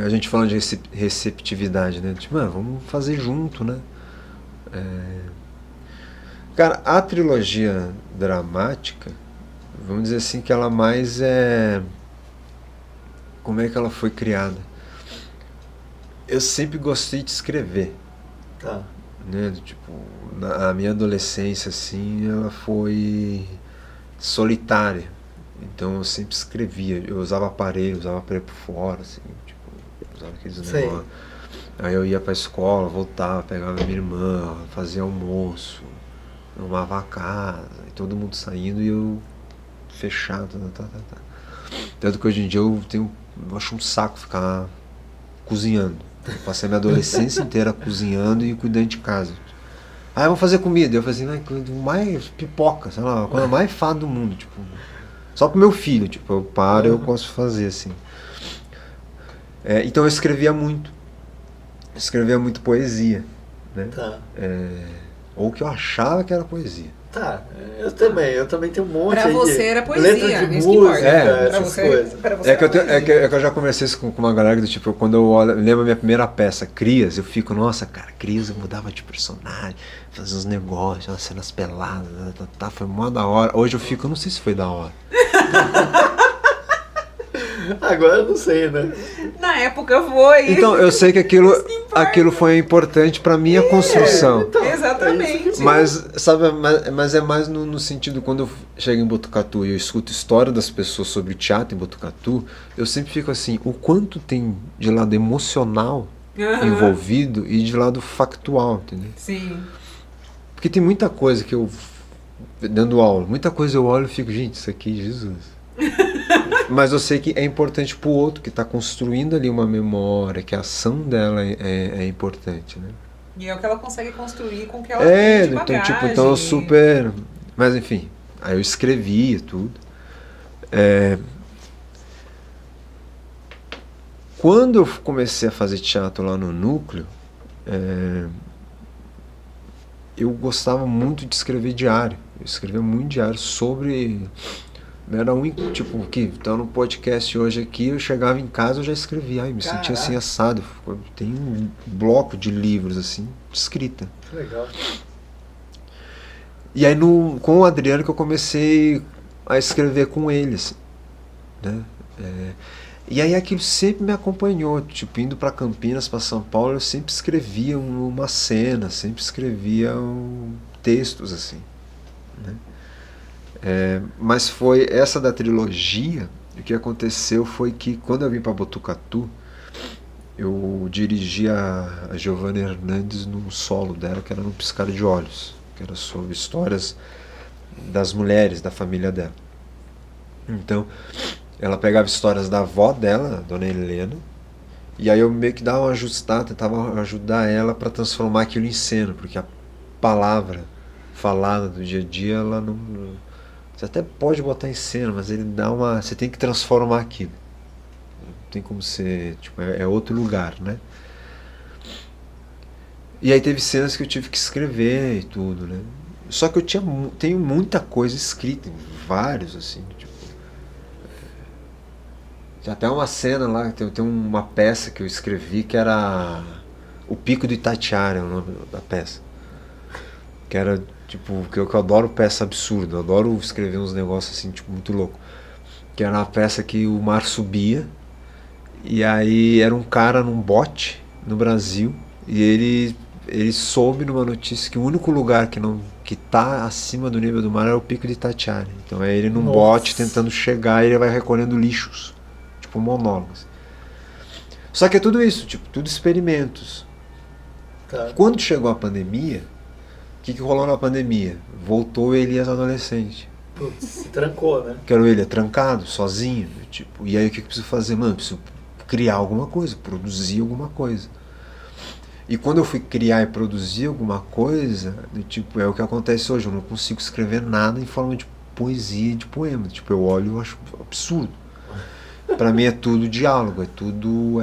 A gente falando de receptividade, né? Tipo, vamos fazer junto, né? Cara, a trilogia dramática, vamos dizer assim, que ela mais é... Como é que ela foi criada? Eu sempre gostei de escrever. Tá. Né? Tipo, a minha adolescência, assim, ela foi solitária. Então eu sempre escrevia. Eu usava aparelho por fora, assim, tipo, usava aqueles negócios. Aí eu ia pra escola, voltava, pegava minha irmã, fazia almoço, arrumava a casa, e todo mundo saindo e eu fechado. Tanto que hoje em dia eu acho um saco ficar cozinhando. Eu passei a minha adolescência inteira cozinhando e cuidando de casa. Aí vamos fazer comida. Eu falei assim, mais pipoca, sei lá, a coisa mais fada do mundo, tipo, só pro meu filho, tipo, eu paro e eu posso fazer, assim. Então eu escrevia muito poesia, né? Tá. Ou que eu achava que era poesia. Tá, eu também tenho um monte pra aí você de era poesia, letra de isso que música, importa. Pra essas você, coisas. pra você É que, era poesia. é que eu já conversei isso com uma galera do tipo, quando eu lembro a minha primeira peça, Crias, eu fico, nossa, cara, Crias eu mudava de personagem, fazia uns negócios, umas cenas peladas, foi mó da hora. Hoje eu fico, eu não sei se foi da hora. Agora eu não sei, né? Na época foi. Então, eu sei que aquilo foi importante pra minha construção. Então, Exatamente. Mas, sabe, mas é mais no sentido, quando eu chego em Botucatu e eu escuto história das pessoas sobre teatro em Botucatu, eu sempre fico assim, o quanto tem de lado emocional envolvido e de lado factual, entendeu? Sim. Porque tem muita coisa que eu, dando aula, muita coisa eu olho e fico, gente, isso aqui é Jesus. Mas eu sei que é importante pro outro que está construindo ali uma memória, que a ação dela é importante, né? E é o que ela consegue construir com o que ela tem de bagagem. Então eu super... Mas enfim, aí eu escrevia tudo. Quando eu comecei a fazer teatro lá no Núcleo, eu gostava muito de escrever diário. Eu escrevia muito diário sobre... Era um, tipo, que tá no podcast hoje aqui, eu chegava em casa, eu já escrevia, me sentia assim assado. Tem um bloco de livros, assim, de escrita. Que legal. E aí com o Adriano que eu comecei a escrever com eles, né? E aí aquilo sempre me acompanhou, tipo, indo para Campinas, para São Paulo, eu sempre escrevia uma cena, sempre escrevia textos, assim, né? Mas foi essa da trilogia, o que aconteceu foi que quando eu vim para Botucatu, eu dirigi a Giovanna Hernandes num solo dela, que era no Piscar de Olhos, que era sobre histórias das mulheres da família dela. Então, ela pegava histórias da avó dela, a dona Helena, e aí eu meio que dava uma ajustada, tentava ajudar ela para transformar aquilo em cena, porque a palavra falada do dia a dia, ela não... Você até pode botar em cena, mas ele dá uma... Você tem que transformar aquilo. Não tem como ser... Tipo, é outro lugar, né? E aí teve cenas que eu tive que escrever e tudo, né? Só que eu tenho muita coisa escrita, vários, assim, tipo. Tem até uma cena lá, tem uma peça que eu escrevi que era O Pico do Itatiaia, é o nome da peça. Que era, tipo, que eu adoro peça absurda, eu adoro escrever uns negócios assim, tipo, muito louco. Que era uma peça que o mar subia, e aí era um cara num bote no Brasil, e ele soube numa notícia que o único lugar que tá acima do nível do mar é o Pico de Itatiaia. Então é ele num bote tentando chegar, e ele vai recolhendo lixos, tipo monólogos. Só que é tudo isso, tipo, tudo experimentos. Tá. Quando chegou a pandemia, o que rolou na pandemia? Voltou o Elias adolescente. Putz, se trancou, né? Que era o Elias trancado, sozinho. Tipo, e aí o que eu preciso fazer? Mano, eu preciso criar alguma coisa, produzir alguma coisa. E quando eu fui criar e produzir alguma coisa, tipo, é o que acontece hoje, eu não consigo escrever nada em forma de poesia, de poema. Tipo, eu olho e eu acho absurdo. Pra mim é tudo diálogo, é tudo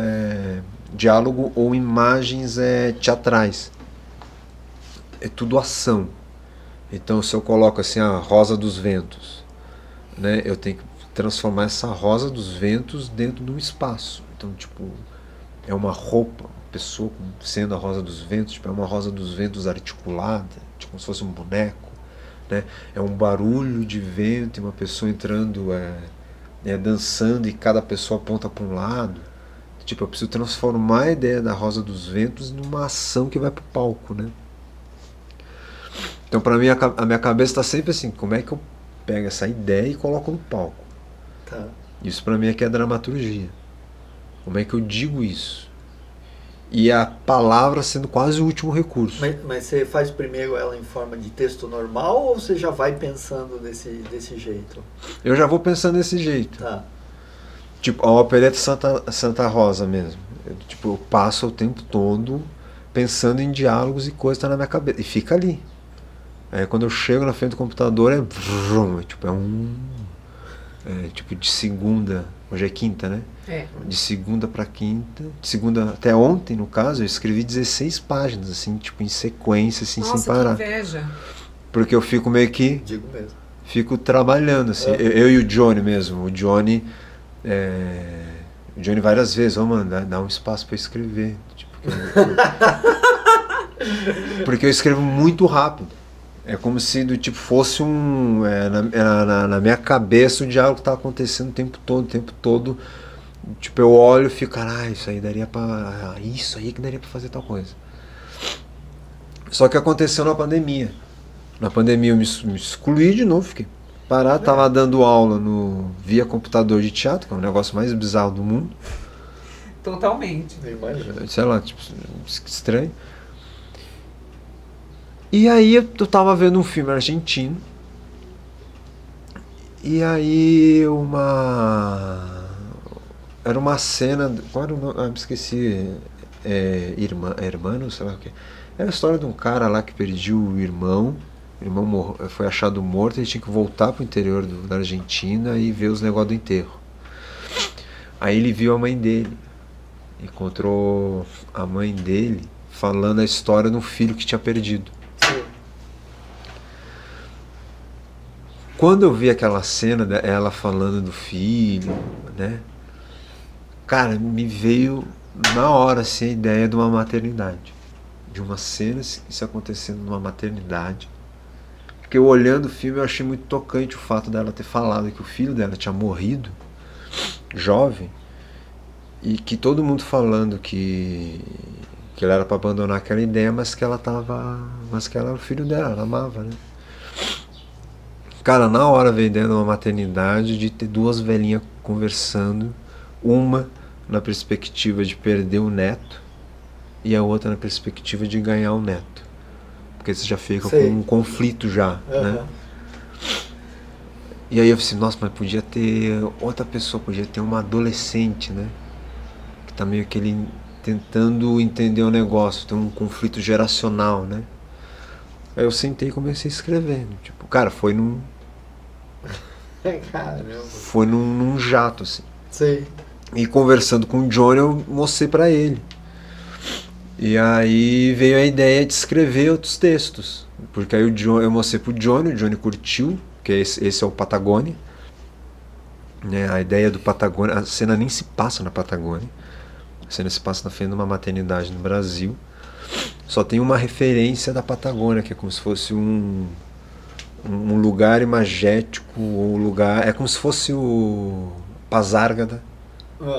diálogo ou imagens teatrais. É tudo ação. Então se eu coloco assim a Rosa dos Ventos, né, eu tenho que transformar essa Rosa dos Ventos dentro de um espaço. Então, tipo, é uma roupa, uma pessoa sendo a Rosa dos Ventos, tipo, é uma Rosa dos Ventos articulada, tipo, como se fosse um boneco, né? É um barulho de vento e uma pessoa entrando, dançando, e cada pessoa aponta para um lado. Tipo, eu preciso transformar a ideia da Rosa dos Ventos numa ação que vai pro palco, né? Então, para mim, a minha cabeça está sempre assim, como é que eu pego essa ideia e coloco no palco? Tá. Isso para mim é que é dramaturgia. Como é que eu digo isso? E a palavra sendo quase o último recurso. Mas você faz primeiro ela em forma de texto normal ou você já vai pensando desse jeito? Eu já vou pensando desse jeito. Tá. Tipo, a opereta Santa Rosa mesmo. Eu passo o tempo todo pensando em diálogos e coisas que tá na minha cabeça. E fica ali. Aí quando eu chego na frente do computador tipo de segunda, hoje é quinta, né? De segunda para quinta, de segunda até ontem, no caso, eu escrevi 16 páginas, assim, tipo, em sequência, assim, sem parar. Nossa, que inveja. Porque eu fico meio que... Digo mesmo. Fico trabalhando, assim. Eu e o Johnny mesmo. O Johnny várias vezes, mano, dá um espaço para escrever. Tipo, porque eu escrevo muito rápido. É como se do tipo fosse na minha cabeça o diálogo que tá acontecendo o tempo todo. Tipo, eu olho e fico, isso aí daria pra. Isso aí que daria pra fazer tal coisa. Só que aconteceu na pandemia. Na pandemia eu me excluí de novo, fiquei parado, tava dando aula via computador de teatro, que é o negócio mais bizarro do mundo. Totalmente. Sei lá, tipo, estranho. E aí eu tava vendo um filme argentino. E aí era uma cena. Qual era o nome? Me esqueci. Irmão, sei lá o que. Era a história de um cara lá que perdia o irmão. O irmão foi achado morto, ele tinha que voltar pro interior da Argentina e ver os negócios do enterro. Aí ele viu a mãe dele. Encontrou a mãe dele falando a história de um filho que tinha perdido. Quando eu vi aquela cena dela falando do filho, né? Cara, me veio na hora assim, a ideia de uma maternidade. De uma cena isso acontecendo numa maternidade. Porque eu olhando o filme eu achei muito tocante o fato dela ter falado que o filho dela tinha morrido, jovem, e que todo mundo falando que ela era para abandonar aquela ideia, mas que ela era o filho dela, ela amava, né? Cara, na hora veio dentro de uma maternidade de ter duas velhinhas conversando, uma na perspectiva de perder o neto e a outra na perspectiva de ganhar o neto. Porque você já fica com um conflito já, né? E aí eu falei assim, nossa, mas podia ter outra pessoa, podia ter uma adolescente, né? Que tá meio que ele tentando entender o negócio, tem um conflito geracional, né? Aí eu sentei e comecei a escrever. Tipo, cara, foi num jato, assim. Sei. E conversando com o Johnny, eu mostrei pra ele. E aí veio a ideia de escrever outros textos, Porque aí eu mostrei pro Johnny, o Johnny curtiu, que esse é o Patagônia. Né? A ideia do Patagônia, a cena nem se passa na Patagônia. A cena se passa na frente de uma maternidade no Brasil. Só tem uma referência da Patagônia, que é como se fosse um lugar imagético, ou lugar. É como se fosse o Pasárgada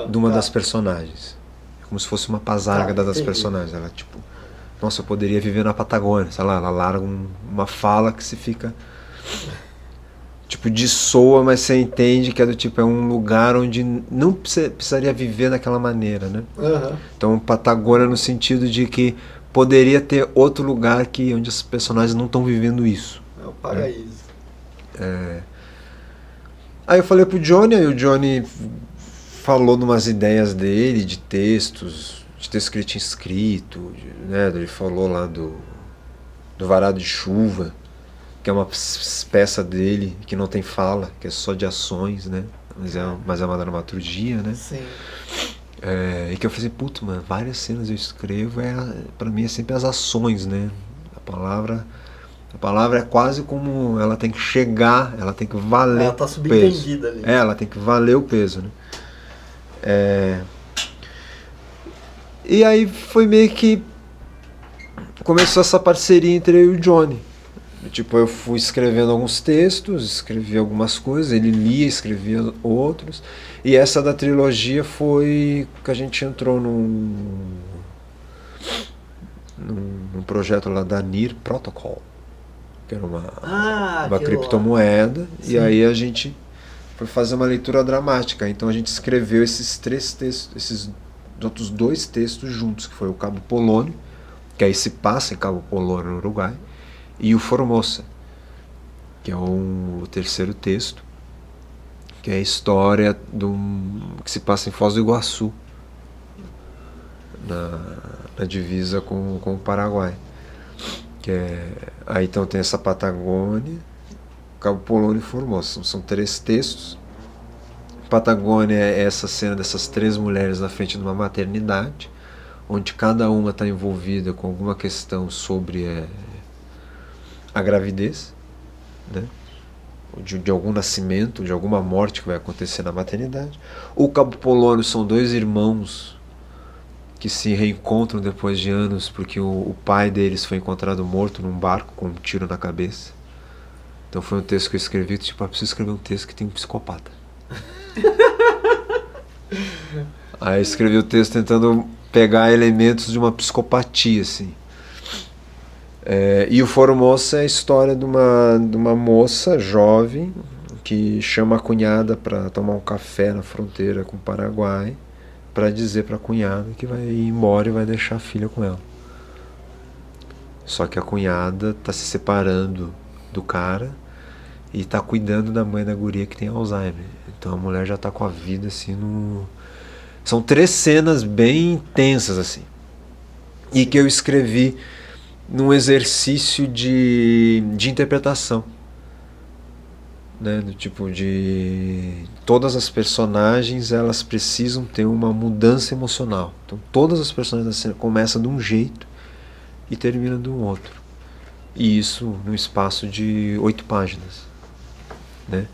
de uma das personagens. É como se fosse uma Pasárgada das personagens. Ela tipo, nossa, eu poderia viver na Patagônia, sei lá, ela larga uma fala que se fica tipo, dissoa, mas você entende que é do tipo, é um lugar onde não precisaria viver daquela maneira, né? Então Patagônia no sentido de que poderia ter outro lugar onde os personagens não estão vivendo isso. É o paraíso. Aí eu falei pro Johnny, aí o Johnny falou de umas ideias dele, de textos que ele tinha escrito, né? Ele falou lá do Varado de Chuva, que é uma peça dele que não tem fala, que é só de ações, né? Mas é uma dramaturgia, né? Sim. E que eu falei, puto, mano, várias cenas eu escrevo, pra mim é sempre as ações, né? A palavra é quase como ela tem que chegar, ela tem que valer. Ela tá subentendida ali. Ela tem que valer o peso, né? E aí foi meio que começou essa parceria entre eu e o Johnny. Tipo, eu fui escrevendo alguns textos, escrevi algumas coisas, ele lia, escrevia outros. E essa da trilogia foi que a gente entrou num projeto lá da NIR Protocol, que era uma criptomoeda. E aí a gente foi fazer uma leitura dramática. Então a gente escreveu esses 3 textos, esses outros 2 textos juntos, que foi o Cabo Polônio, que aí se passa em Cabo Polônio, no Uruguai, e o Formosa, que é o 3º texto, que é a história que se passa em Foz do Iguaçu, na divisa com o Paraguai. Aí então tem essa Patagônia, Cabo Polônio e Formosa. São 3 textos. Patagônia é essa cena dessas 3 mulheres na frente de uma maternidade, onde cada uma está envolvida com alguma questão sobre a gravidez, né? De algum nascimento, de alguma morte que vai acontecer na maternidade. O Cabo Polônio são 2 irmãos que se reencontram depois de anos, porque o pai deles foi encontrado morto num barco com um tiro na cabeça. Então foi um texto que eu escrevi, tipo, eu preciso escrever um texto que tem um psicopata. Aí eu escrevi o texto tentando pegar elementos de uma psicopatia, assim. E o Formosa é a história de uma moça jovem que chama a cunhada para tomar um café na fronteira com o Paraguai, para dizer para a cunhada que vai ir embora e vai deixar a filha com ela. Só que a cunhada está se separando do cara e está cuidando da mãe da guria que tem Alzheimer. Então a mulher já está com a vida assim São 3 cenas bem intensas assim. E que eu escrevi num exercício de interpretação, né? Do tipo de todas as personagens, elas precisam ter uma mudança emocional. Então todas as personagens da cena começam de um jeito e terminam de um outro. E isso num espaço de 8 páginas, né?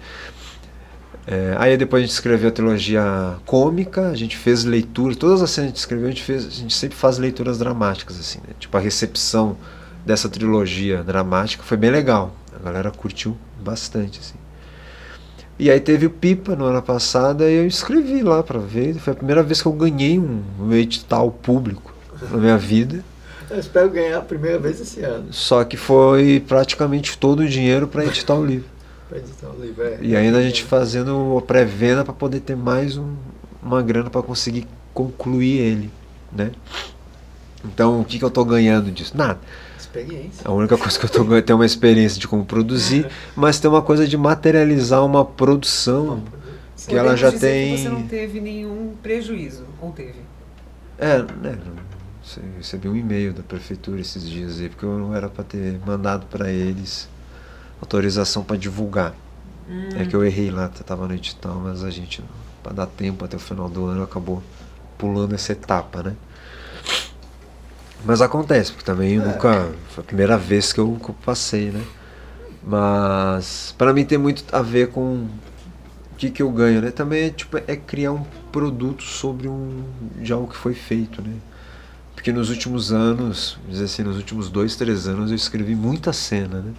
Aí depois a gente escreveu a trilogia cômica, a gente fez leitura, todas as cenas que a gente escreveu, a gente sempre faz leituras dramáticas, assim, né? Tipo, a recepção dessa trilogia dramática foi bem legal, a galera curtiu bastante, assim. E aí teve o Pipa no ano passado, e eu escrevi lá pra ver, foi a primeira vez que eu ganhei um edital público na minha vida. Eu espero ganhar a primeira vez esse ano. Só que foi praticamente todo o dinheiro para editar o livro. E ainda a gente fazendo a pré-venda para poder ter mais uma grana para conseguir concluir ele, né? Então o que eu estou ganhando disso? Nada. Experiência. A única coisa que eu estou ganhando é ter uma experiência de como produzir, mas tem uma coisa de materializar uma produção que ela já tem. Que você não teve nenhum prejuízo, ou teve? Eu recebi um e-mail da prefeitura esses dias aí, porque eu não era para ter mandado para eles autorização para divulgar. É que eu errei lá, estava no edital, mas a gente, para dar tempo até o final do ano, acabou pulando essa etapa, né? Mas acontece, porque também eu nunca. Foi a primeira vez que eu passei, né? Mas para mim tem muito a ver com o que eu ganho, né? Também é criar um produto sobre de algo que foi feito, né? Porque nos últimos anos, vamos dizer assim, nos últimos 2, 3 anos eu escrevi muita cena, né?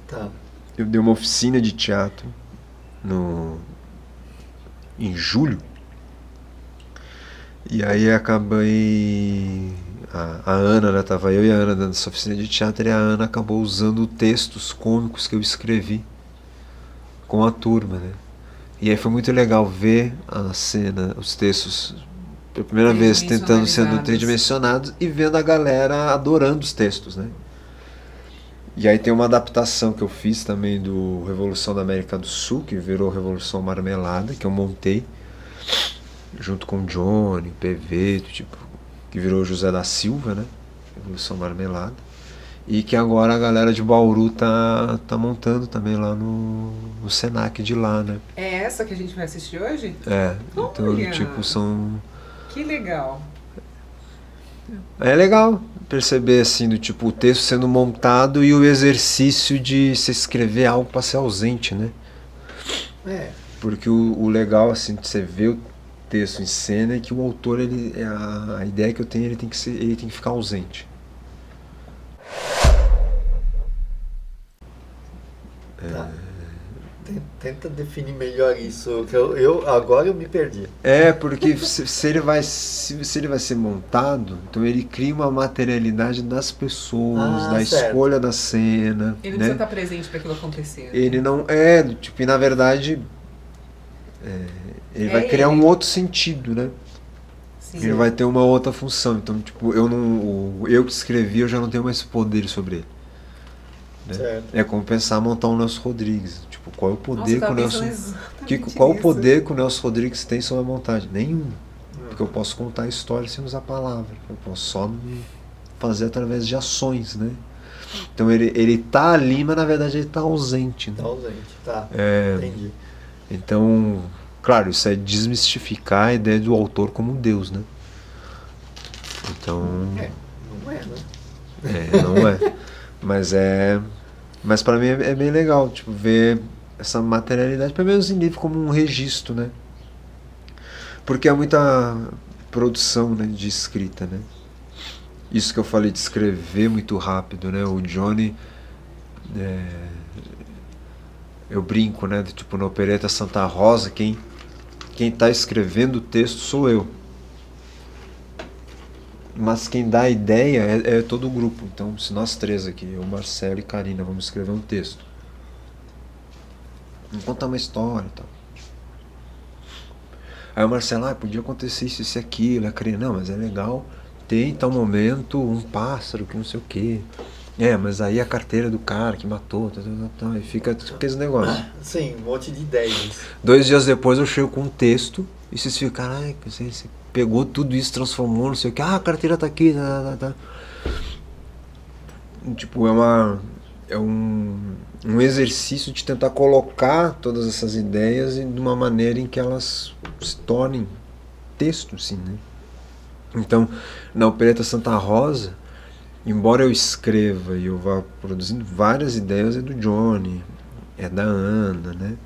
Tá. Eu dei uma oficina de teatro em julho. E aí acabei. A Ana, né? Tava eu e a Ana dando essa oficina de teatro e a Ana acabou usando textos cômicos que eu escrevi com a turma, né? E aí foi muito legal ver a cena, os textos, pela primeira vez tentando sendo tridimensionados e vendo a galera adorando os textos, né? E aí tem uma adaptação que eu fiz também do Revolução da América do Sul, que virou Revolução Marmelada, que eu montei junto com o Johnny, PV, tipo, que virou José da Silva, né? Revolução Marmelada. E que agora a galera de Bauru tá montando também lá no Senac de lá, né? É essa que a gente vai assistir hoje? É, então, Olha, tipo, são... que legal. É legal perceber, assim, do tipo, o texto sendo montado e o exercício de se escrever algo para ser ausente, né? É. Porque o legal, assim, de você ver o texto em cena é que o autor, a ideia que eu tenho, ele tem que ficar ausente. Tá. Tenta definir melhor isso, que agora eu me perdi. É, porque se ele vai ser montado, então ele cria uma materialidade das pessoas, da certo. escolha da cena. Ele não precisa estar presente para aquilo acontecer. Ele não é, tipo, e na verdade ele vai criar um outro sentido, né? Sim. Ele vai ter uma outra função. Então, tipo, eu que escrevi, eu já não tenho mais poder sobre ele. Né? Certo. É como pensar montar um Nelson Rodrigues. Tipo, qual é o poder que o Nelson. Qual o isso. poder que o Nelson Rodrigues tem sobre a montagem? Nenhum. Porque eu posso contar a história sem usar palavra. Eu posso só fazer através de ações, né? Então ele tá ali, mas na verdade ele tá ausente. Né? Tá ausente, tá. Entendi. Então, claro, isso é desmistificar a ideia do autor como um Deus, né? Então. Não é, né? Não é. Mas para mim é bem legal, tipo, ver essa materialidade, pelo menos em livro, como um registro, né? Porque há muita produção, né, de escrita, né? Isso que eu falei de escrever muito rápido, né? O Johnny, eu brinco, né? Tipo, na Opereta Santa Rosa, quem tá escrevendo o texto sou eu. Mas quem dá a ideia é todo o grupo. Então, se nós três aqui, eu, Marcelo e Karina, vamos escrever um texto. Vamos contar uma história e tal. Aí o Marcelo, podia acontecer isso e aquilo. A Karina, não, mas é legal ter em tal momento um pássaro que não sei o quê. Mas aí a carteira do cara que matou, e fica aqueles negócios. Sim, um monte de ideias. 2 dias depois eu chego com um texto e vocês ficam, você pegou tudo isso, transformou, não sei o que, a carteira tá aqui, tá. Tipo, é um exercício de tentar colocar todas essas ideias de uma maneira em que elas se tornem texto, sim, né? Então, na Opereta Santa Rosa, embora eu escreva e eu vá produzindo várias ideias, é do Johnny, é da Ana, né?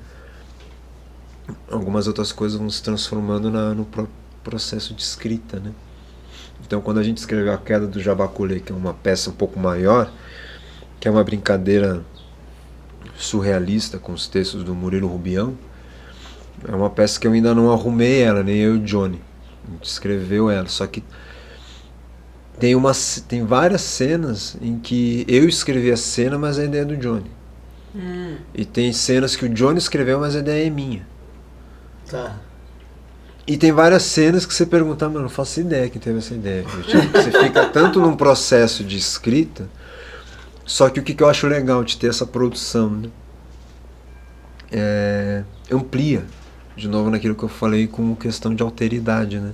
Algumas outras coisas vão se transformando no próprio processo de escrita, né? Então, quando a gente escreveu A Queda do Jabaculê, que é uma peça um pouco maior, que é uma brincadeira surrealista com os textos do Murilo Rubião, é uma peça que eu ainda não arrumei ela, nem eu e o Johnny. A gente escreveu ela, só que tem várias cenas em que eu escrevi a cena, mas a ideia é do Johnny. E tem cenas que o Johnny escreveu, mas a ideia é minha. Tá. E tem várias cenas que você pergunta, mas eu não faço ideia quem teve essa ideia. Você fica tanto num processo de escrita, só que o que eu acho legal de ter essa produção, né? Amplia, de novo naquilo que eu falei com questão de alteridade, né?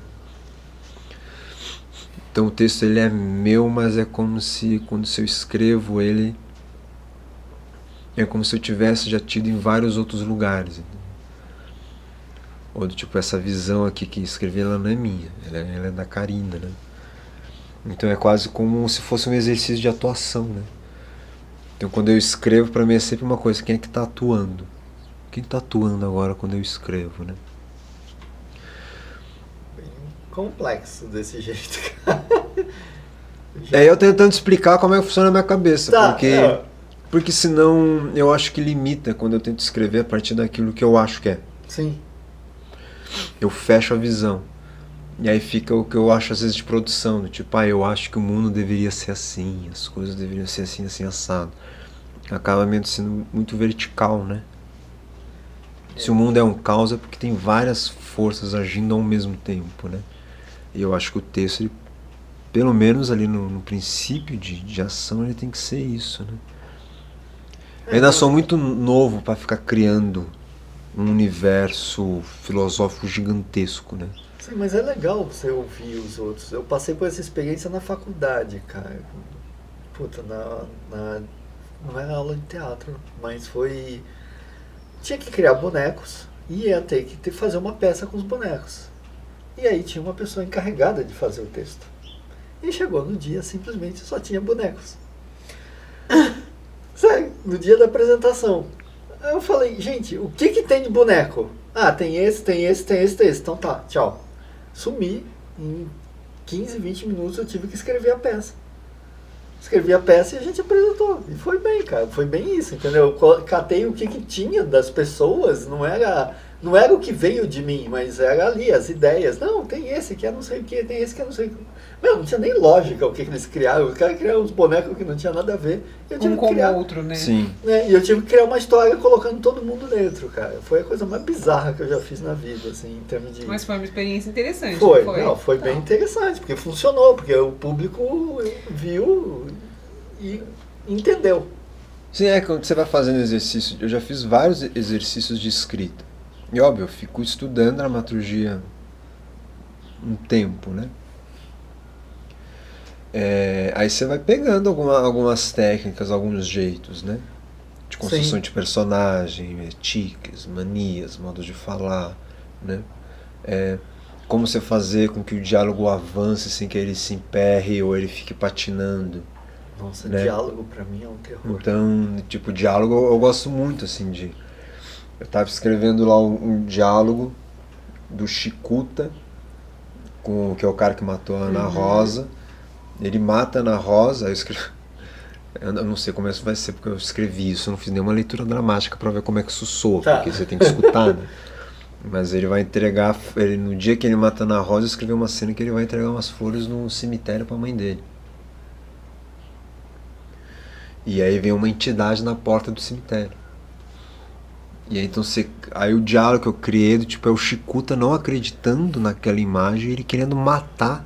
Então o texto ele é meu, mas é como se quando eu escrevo ele, é como se eu tivesse já tido em vários outros lugares. Ou do tipo, essa visão aqui que escrevi, ela não é minha, ela é da Karina, né? Então é quase como se fosse um exercício de atuação, né? Então quando eu escrevo, para mim é sempre uma coisa, quem é que está atuando? Quem está atuando agora quando eu escrevo, né? Bem complexo desse jeito, cara. É eu tentando explicar como é que funciona a minha cabeça, Tá, porque senão eu acho que limita quando eu tento escrever a partir daquilo que eu acho que é. Sim. Eu fecho a visão. E aí fica o que eu acho às vezes de produção, do tipo, eu acho que o mundo deveria ser assim, as coisas deveriam ser assim, assim, assado. Acaba mesmo sendo muito vertical, né? Se o mundo é um caos é porque tem várias forças agindo ao mesmo tempo, né? E eu acho que o texto, ele, pelo menos ali no princípio de ação, ele tem que ser isso, né? Eu ainda sou muito novo para ficar criando um universo filosófico gigantesco, né? Sim, mas é legal você ouvir os outros. Eu passei por essa experiência na faculdade, cara. Puta, não era aula de teatro, mas foi... Tinha que criar bonecos e ia ter que fazer uma peça com os bonecos. E aí tinha uma pessoa encarregada de fazer o texto. E chegou no dia, simplesmente só tinha bonecos. Sério, no dia da apresentação. Aí eu falei, gente, o que tem de boneco? Ah, tem esse, tem esse, tem esse, tem esse. Então tá, tchau. Sumi, em 15, 20 minutos eu tive que escrever a peça. Escrevi a peça e a gente apresentou. E foi bem, cara. Foi bem isso, entendeu? Eu catei o que tinha das pessoas, não era o que veio de mim, mas era ali, as ideias. Não, tem esse que é não sei o que, tem esse que é não sei o que. Meu, não tinha nem lógica o que eles criaram. Os caras criaram uns bonecos que não tinha nada a ver. Eu tive Um que com criar, o outro, né? Sim. né? E eu tive que criar uma história colocando todo mundo dentro, cara. Foi a coisa mais bizarra que eu já fiz na vida, assim, em termos de... Mas foi uma experiência interessante. Foi bem interessante, porque funcionou, porque o público viu e entendeu. Sim, quando você vai fazendo exercício, eu já fiz vários exercícios de escrita. E óbvio, eu fico estudando dramaturgia um tempo, né? Aí você vai pegando algumas técnicas, alguns jeitos, né? De construção de personagem, tiques, manias, modos de falar, né? Como você fazer com que o diálogo avance sem que ele se emperre ou ele fique patinando. Nossa, né? Diálogo pra mim é um terror. Então, tipo, diálogo eu gosto muito, assim, de... Eu tava escrevendo lá um diálogo do Chikuta, que é o cara que matou a Ana Rosa. Ele mata a Ana Rosa, aí eu escrevi... Eu não sei como isso vai ser, porque eu escrevi isso, eu não fiz nenhuma leitura dramática pra ver como é que isso soa, porque você tem que escutar, né? Mas ele vai entregar... no dia que ele mata a Ana Rosa, eu escrevi uma cena que ele vai entregar umas flores no cemitério pra mãe dele. E aí vem uma entidade na porta do cemitério. E aí então aí o diálogo que eu criei é o Chikuta não acreditando naquela imagem e ele querendo matar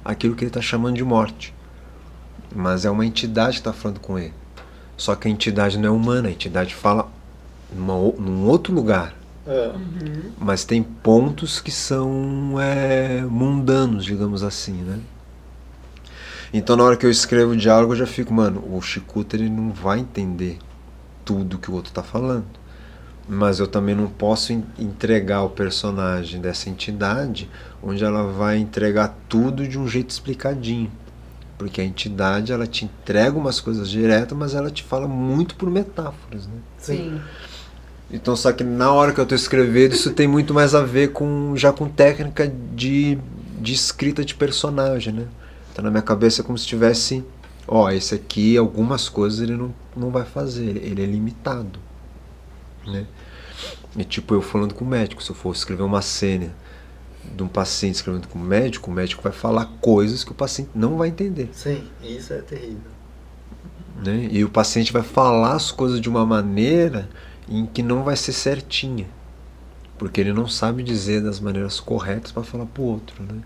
aquilo que ele está chamando de morte. Mas é uma entidade que está falando com ele. Só que a entidade não é humana, a entidade fala num outro lugar. Mas tem pontos que são mundanos, digamos assim, né? Então na hora que eu escrevo o diálogo eu já fico, mano, o Chikuta ele não vai entender tudo que o outro está falando. Mas eu também não posso entregar o personagem dessa entidade onde ela vai entregar tudo de um jeito explicadinho. Porque a entidade ela te entrega umas coisas diretas, mas ela te fala muito por metáforas, né? Sim. Então só que na hora que eu estou escrevendo isso tem muito mais a ver já com técnica de escrita de personagem, né? Então na minha cabeça é como se tivesse, esse aqui algumas coisas ele não vai fazer, ele é limitado, né? E tipo eu falando com o médico, se eu for escrever uma cena de um paciente escrevendo com o médico vai falar coisas que o paciente não vai entender. Sim, isso é terrível. Né? E o paciente vai falar as coisas de uma maneira em que não vai ser certinha, porque ele não sabe dizer das maneiras corretas para falar pro outro, né?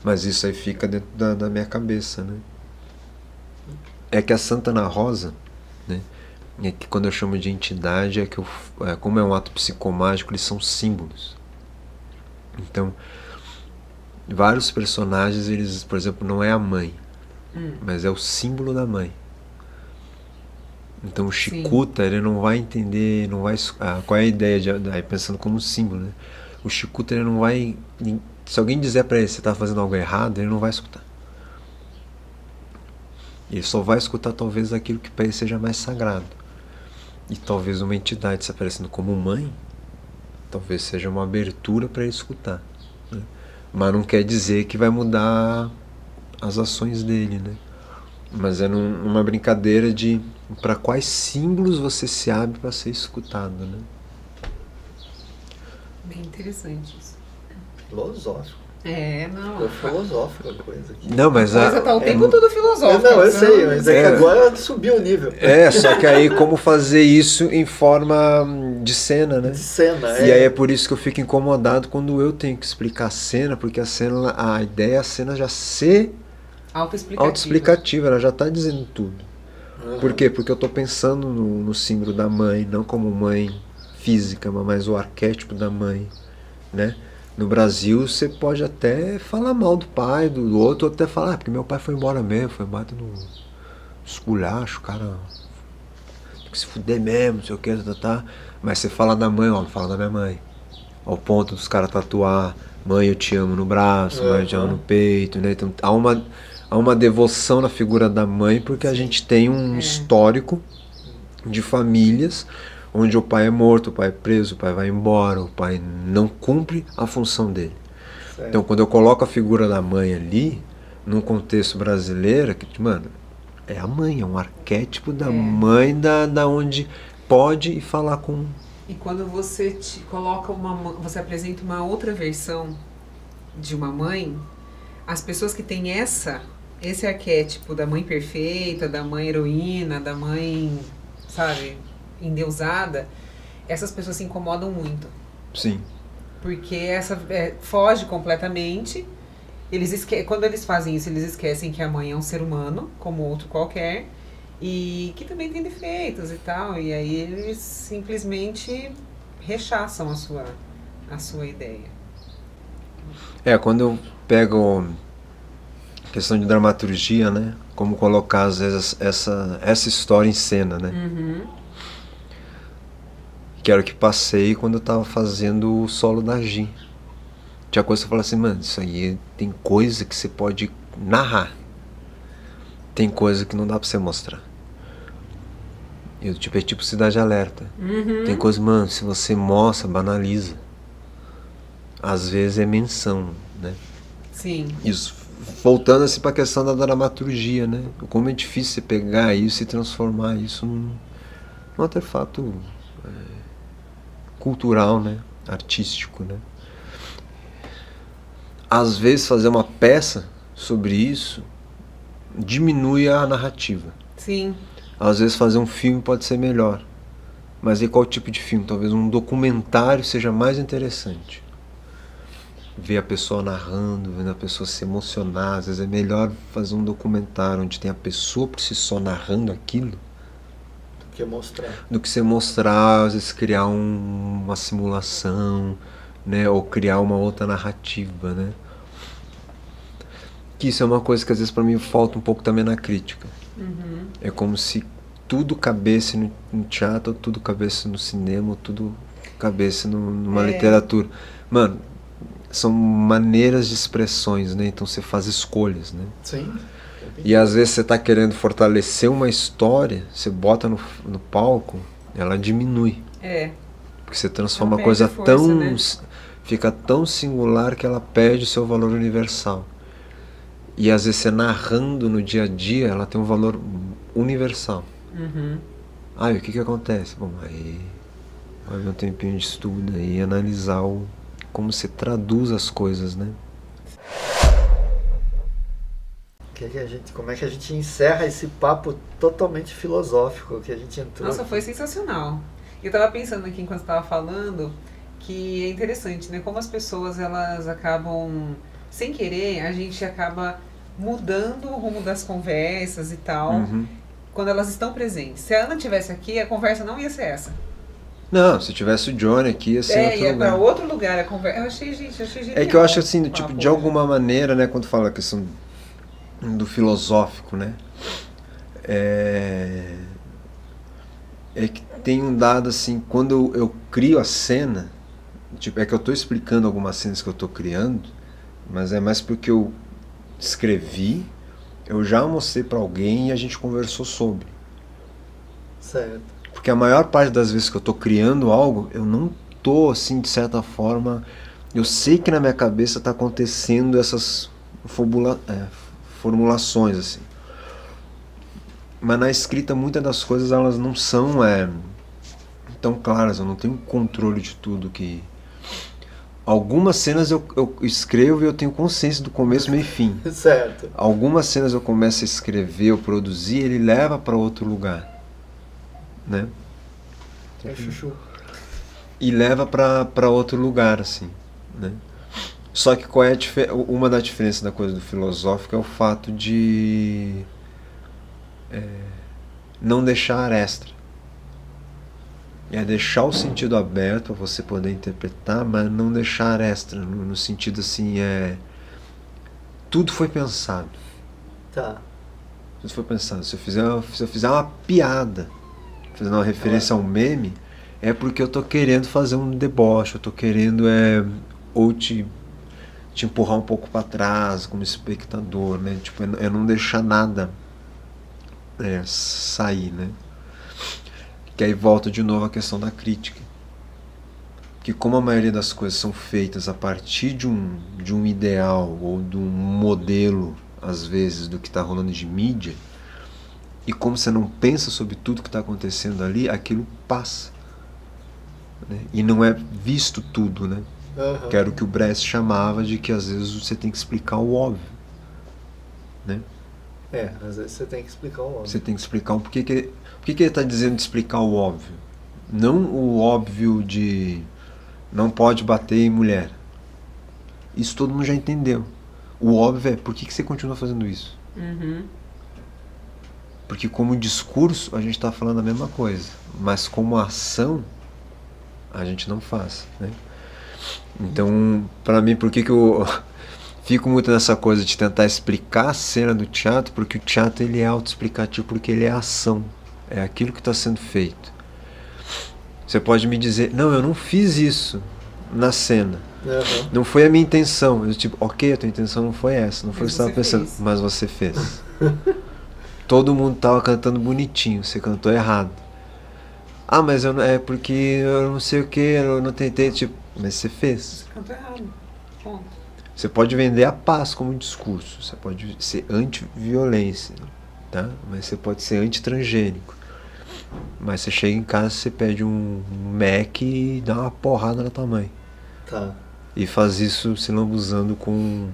Mas isso aí fica dentro da minha cabeça, né? É que a Santa Ana Rosa, né? É que quando eu chamo de entidade como é um ato psicomágico, eles são símbolos. Então, vários personagens, eles, por exemplo, não é a mãe, mas é o símbolo da mãe. Então o Chikuta, ele não vai entender, qual é a ideia aí pensando como símbolo, né? O Chikuta ele não vai se alguém dizer pra ele que você tá fazendo algo errado, ele não vai escutar. Ele só vai escutar talvez aquilo que para ele seja mais sagrado. E talvez uma entidade se aparecendo como mãe, talvez seja uma abertura para ele escutar, né? Mas não quer dizer que vai mudar as ações dele, né? Mas é uma brincadeira de para quais símbolos você se abre para ser escutado, né? Bem interessante isso. Filosófico. Não. Ficou filosófico a coisa aqui. Não, mas A coisa tá o tempo todo filosófica. Não, eu sei, mas é que É. agora subiu o nível. Só que aí como fazer isso em forma de cena, né? De cena, E aí é por isso que eu fico incomodado quando eu tenho que explicar a cena, porque a cena, a ideia é a cena já ser autoexplicativa, ela já está dizendo tudo. Por quê? Porque eu estou pensando no símbolo da mãe, não como mãe física, mas o arquétipo da mãe, né? No Brasil você pode até falar mal do pai, do outro, ou até falar, porque meu pai foi embora mesmo, foi embora no esculacho, cara, tem que se fuder mesmo, não sei o que, tá. Mas você fala da mãe, ó, não fala da minha mãe. Ao ponto dos caras tatuar, mãe eu te amo no braço, mãe eu te amo no peito, né? Então há uma devoção na figura da mãe, porque a gente tem um histórico de famílias onde o pai é morto, o pai é preso, o pai vai embora, o pai não cumpre a função dele. Certo. Então quando eu coloco a figura da mãe ali, num contexto brasileiro, que, mano, é a mãe, é um arquétipo da mãe da onde pode falar com... E quando você coloca você apresenta uma outra versão de uma mãe, as pessoas que têm esse arquétipo da mãe perfeita, da mãe heroína, da mãe, sabe, endeusada, essas pessoas se incomodam muito. Sim. Porque foge completamente. Quando eles fazem isso, eles esquecem que a mãe é um ser humano, como outro qualquer, e que também tem defeitos e tal. E aí eles simplesmente rechaçam a sua ideia. Quando eu pego questão de dramaturgia, né? Como colocar, às vezes, essa história em cena, né? Que era o que passei quando eu tava fazendo o solo da Gi. Tinha coisa que eu falava assim, mano, isso aí tem coisa que você pode narrar. Tem coisa que não dá pra você mostrar. É tipo Cidade Alerta. Tem coisa, mano, se você mostra, banaliza. Às vezes é menção, né? Sim. Isso, voltando assim pra questão da dramaturgia, né? Como é difícil você pegar isso e transformar isso num artefato cultural, né? Artístico, né? Às vezes fazer uma peça sobre isso diminui a narrativa. Sim. Às vezes fazer um filme pode ser melhor. Mas e qual tipo de filme? Talvez um documentário seja mais interessante. Ver a pessoa narrando, vendo a pessoa se emocionar. Às vezes é melhor fazer um documentário onde tem a pessoa por si só narrando aquilo do que você mostrar, às vezes criar uma simulação, né? Ou criar uma outra narrativa, né? Que isso é uma coisa que às vezes para mim falta um pouco também na crítica. É como se tudo cabesse no teatro, tudo cabesse no cinema, tudo cabesse numa literatura. Mano, são maneiras de expressões, né? Então você faz escolhas, né? Sim. E às vezes você está querendo fortalecer uma história, você bota no palco, ela diminui. Porque você transforma uma coisa força, tão... né? Fica tão singular que ela perde o seu valor universal. E às vezes você narrando no dia a dia, ela tem um valor universal. E o que acontece? Bom, aí vai ver um tempinho de estudo aí e analisar como se traduz as coisas, né? Como é que a gente encerra esse papo totalmente filosófico que a gente entrou? Nossa, foi sensacional. Eu tava pensando aqui enquanto estava falando que é interessante, né? Como as pessoas, elas acabam, sem querer, a gente acaba mudando o rumo das conversas e tal, quando elas estão presentes. Se a Ana estivesse aqui, a conversa não ia ser essa. Não, se tivesse o Johnny aqui, ia ser outro ia lugar. Pra outro lugar a conversa. Eu achei genial. É que eu acho assim, tipo, de alguma maneira, né, quando fala a questão do filosófico, né, é que tem um dado assim, quando eu crio a cena, tipo, é que eu estou explicando algumas cenas que eu estou criando, mas é mais porque eu escrevi, eu já mostrei para alguém e a gente conversou sobre. Certo. Porque a maior parte das vezes que eu tô criando algo, eu não tô, assim, de certa forma... Eu sei que na minha cabeça tá acontecendo essas formulações, assim. Mas na escrita, muitas das coisas, elas não são tão claras. Eu não tenho controle de tudo que... Algumas cenas eu escrevo e eu tenho consciência do começo, meio e fim. Certo. Algumas cenas eu começo a escrever, eu produzir, ele leva para outro lugar. Né? É chuchu. E leva para outro lugar, assim, né? Só que qual é uma das diferenças da coisa do filosófico é o fato de não deixar aresta. É deixar o sentido aberto para você poder interpretar, mas não deixar aresta, no sentido assim, tudo foi pensado. Tá. Tudo foi pensado. Se eu fizer uma piada, fazer uma referência a um meme, é porque eu tô querendo fazer um deboche, eu tô querendo ou te empurrar um pouco para trás como espectador, né? Tipo, é não deixar nada sair, né? Que aí volta de novo a questão da crítica. Que como a maioria das coisas são feitas a partir de um ideal ou de um modelo, às vezes, do que está rolando de mídia, e como você não pensa sobre tudo que está acontecendo ali, aquilo passa. Né? E não é visto tudo, né? Uhum. Que era o que o Brecht chamava de que às vezes você tem que explicar o óbvio. Né? Às vezes você tem que explicar o óbvio. Você tem que explicar por que ele está dizendo de explicar o óbvio. Não o óbvio de não pode bater em mulher. Isso todo mundo já entendeu. O óbvio é por que você continua fazendo isso. Uhum. Porque como discurso a gente está falando a mesma coisa, mas como ação a gente não faz, né? Então, para mim, por que eu fico muito nessa coisa de tentar explicar a cena do teatro? Porque o teatro ele é autoexplicativo, porque ele é ação, é aquilo que está sendo feito. Você pode me dizer, não, eu não fiz isso na cena, não foi a minha intenção. Eu tipo, ok, a tua intenção não foi essa, não foi o que você estava pensando, mas você fez. Todo mundo estava cantando bonitinho, você cantou errado. Ah, mas eu não, porque eu não sei o que, eu não tentei, tipo, mas você fez. Você cantou errado. Ponto. Você pode vender a paz como discurso, você pode ser anti-violência, tá? Mas você pode ser anti-transgênico. Mas você chega em casa, você pede um Mac e dá uma porrada na tua mãe. Tá. E faz isso se lambuzando com...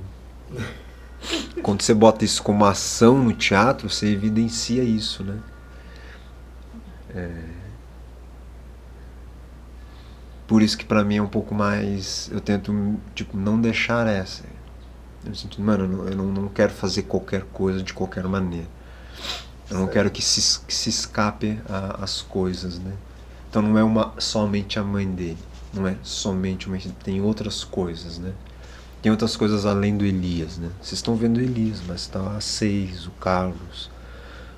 Quando você bota isso como ação no teatro, você evidencia isso, né? Por isso que pra mim é um pouco mais... Eu tento, tipo, não deixar essa. Eu sinto, mano, eu não quero fazer qualquer coisa de qualquer maneira. Eu não quero que se escape as coisas, né? Então não é somente a mãe dele. Não é somente uma... Tem outras coisas, né? Tem outras coisas além do Elias, né? Vocês estão vendo o Elias, mas tá a Seis, o Carlos,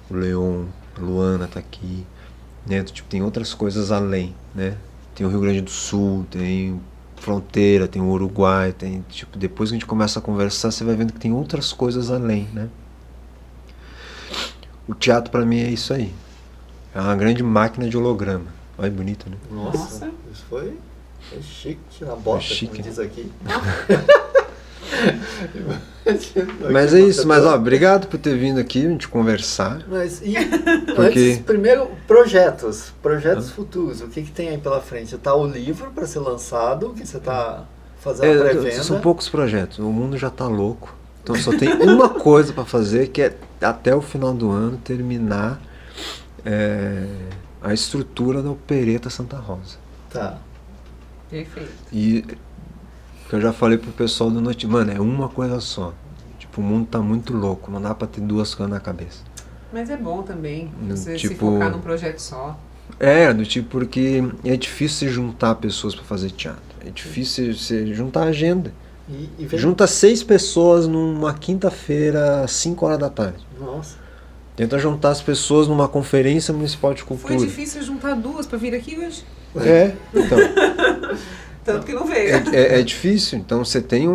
o Leon, a Luana tá aqui, né? Tipo, tem outras coisas além, né? Tem o Rio Grande do Sul, tem fronteira, tem o Uruguai, tem, tipo, depois que a gente começa a conversar, você vai vendo que tem outras coisas além, né? O teatro pra mim é isso aí. É uma grande máquina de holograma. Olha, bonito, né? Nossa. Isso foi chique na bota, chique, como diz aqui. Mas é isso, mas ó, obrigado por ter vindo aqui a gente conversar. Mas Porque... antes, primeiro, projetos futuros, o que tem aí pela frente? Tá o livro para ser lançado, que você tá fazendo a pré-venda? São poucos projetos, o mundo já tá louco, então só tem uma coisa para fazer, que é até o final do ano terminar a estrutura da Opereta Santa Rosa. Tá. Perfeito. E que eu já falei pro pessoal do Noite, mano, é uma coisa só. Tipo, o mundo tá muito louco, não dá pra ter duas coisas na cabeça. Mas é bom também, você se tipo, focar num projeto só. Do tipo, porque é difícil você juntar pessoas pra fazer teatro. É difícil você juntar agenda. Junta 6 pessoas numa quinta-feira, às 5 horas da tarde. Nossa. Tenta juntar as pessoas numa conferência municipal de cultura. Foi difícil juntar 2 pra vir aqui hoje? Então. Tanto que não veio. É difícil, então você tem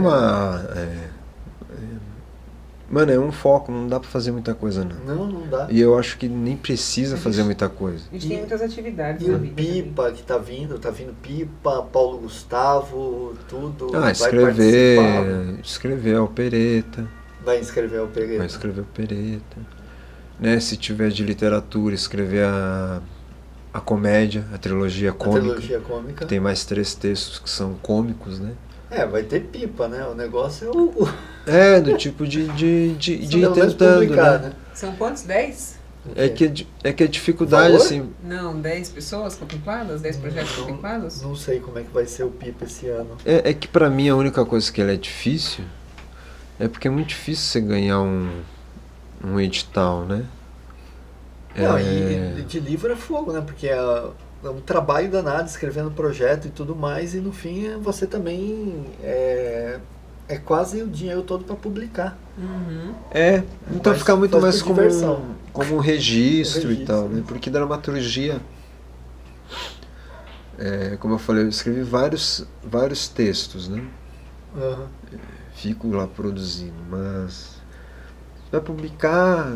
Mano, é um foco, não dá pra fazer muita coisa, não. Não dá. E eu acho que nem precisa fazer muita coisa. A gente tem muitas atividades E na o vida também. Pipa que tá vindo Pipa, Paulo Gustavo, tudo. Ah, vai escrever, participar. escrever a opereta, Vai inscrever o Pereira. vai escrever opereta. Né? Se tiver de literatura, escrever a comédia, a trilogia A cômica. trilogia cômica. Tem mais 3 textos que são cômicos, né? Vai ter pipa, né? O negócio é o. É, do tipo de ir Pelo menos tentando, publicar, né? São quantos? 10? É que a dificuldade, Valor? assim... Não, 10 pessoas contempladas? 10 projetos contemplados? Não sei como é que vai ser o pipa esse ano. É que pra mim a única coisa que ele é difícil é porque é muito difícil você ganhar um edital, né? Não, e de livro é fogo, né? Porque é um trabalho danado escrevendo projeto e tudo mais, e no fim você também é quase o dinheiro todo para publicar. Uhum. Então Mas fica muito faz mais por diversão. como um registro e tal, Registro. né? Porque dramaturgia, como eu falei, eu escrevi vários textos, né? Aham. Fico lá produzindo, mas vai publicar,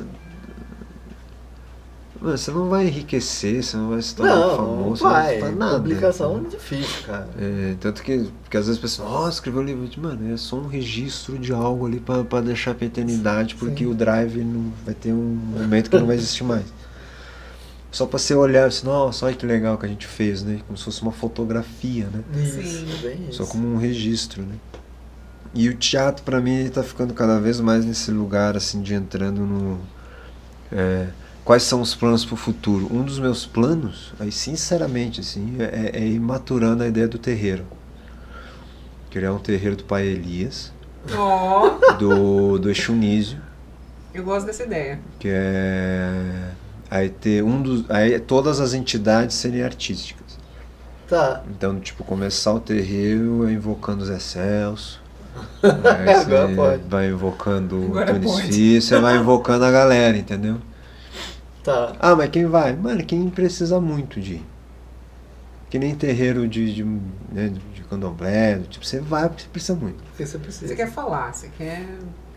mano, você não vai enriquecer, você não vai se tornar Não famoso, vai. você não vai nada. Publicação é difícil, cara. Tanto que às vezes a pessoa, escreveu um livro, mano, é só um registro de algo ali pra deixar pra eternidade, porque Sim. o drive não vai ter um momento que não vai existir mais. Só pra você olhar assim, nossa, olha que legal que a gente fez, né? Como se fosse uma fotografia, né? Isso, bem isso. Só como um registro, né? E o teatro pra mim tá ficando cada vez mais nesse lugar assim de entrando no quais são os planos pro futuro. Um dos meus planos, aí sinceramente assim, é ir maturando a ideia do terreiro. Criar um terreiro do Pai Elias, Ó, do Exunísio, eu gosto dessa ideia. que é aí ter aí todas as entidades serem artísticas. Tá. Então, tipo, começar o terreiro invocando Zé Celso. Agora pode. Vai invocando Agora o Tunis pode. Filho, você vai invocando a galera, entendeu? Tá. Ah, mas quem vai? Mano, quem precisa muito de ir. Que nem terreiro de candomblé, tipo, você vai porque você precisa muito. Porque você precisa. Você quer falar, você quer...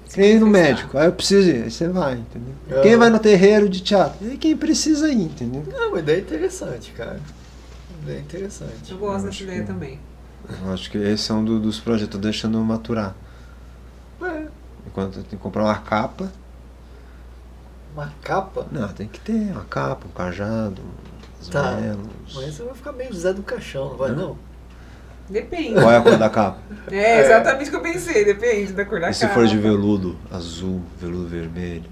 se Quem ir no manifestar. médico, aí eu preciso ir, aí você vai, entendeu? Ah. Quem vai no terreiro de teatro? É quem precisa ir, entendeu? Não, uma ideia interessante, cara. Ideia interessante. Eu gosto Eu dessa acho ideia que- também. Eu acho que esse é um dos projetos, tô deixando maturar. Enquanto eu tenho que comprar uma capa. Uma capa? Não, tem que ter uma capa, um cajado, uns Tá. velos. Mas você vai ficar meio Zé do Caixão, não vai não? Depende. Qual é a cor da capa? É exatamente o que eu pensei, depende da cor da E se capa. for de veludo azul, veludo vermelho?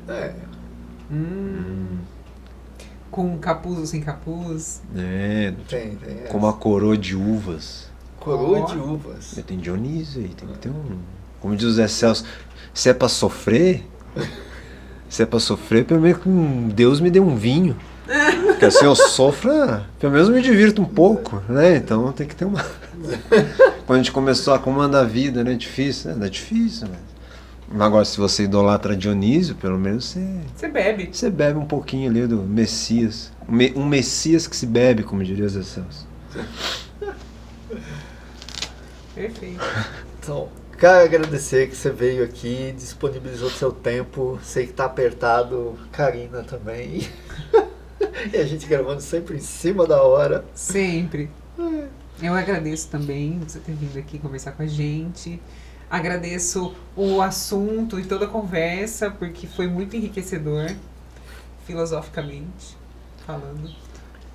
Com capuz ou sem capuz. Tem. Com uma coroa de uvas. Coroa Ó. de uvas. Tem Dionísio aí, tem que ter um. Como diz o Zé Celso, se é pra sofrer, pelo menos que Deus me dê um vinho. Porque assim eu sofro, pelo menos me divirto um pouco, né? Então tem que ter uma. Quando a gente começou a comandar a vida, né? Difícil, né? É difícil, né? Mas agora, se você idolatra Dionísio, pelo menos Você bebe. você bebe um pouquinho ali do Messias. Um Messias que se bebe, como diria Zé Celso. Perfeito. Então, quero agradecer que você veio aqui, disponibilizou seu tempo. Sei que tá apertado, Karina também. E a gente gravando sempre em cima da hora. Sempre. Eu agradeço também você ter vindo aqui conversar com a gente. Agradeço o assunto e toda a conversa, porque foi muito enriquecedor, filosoficamente falando.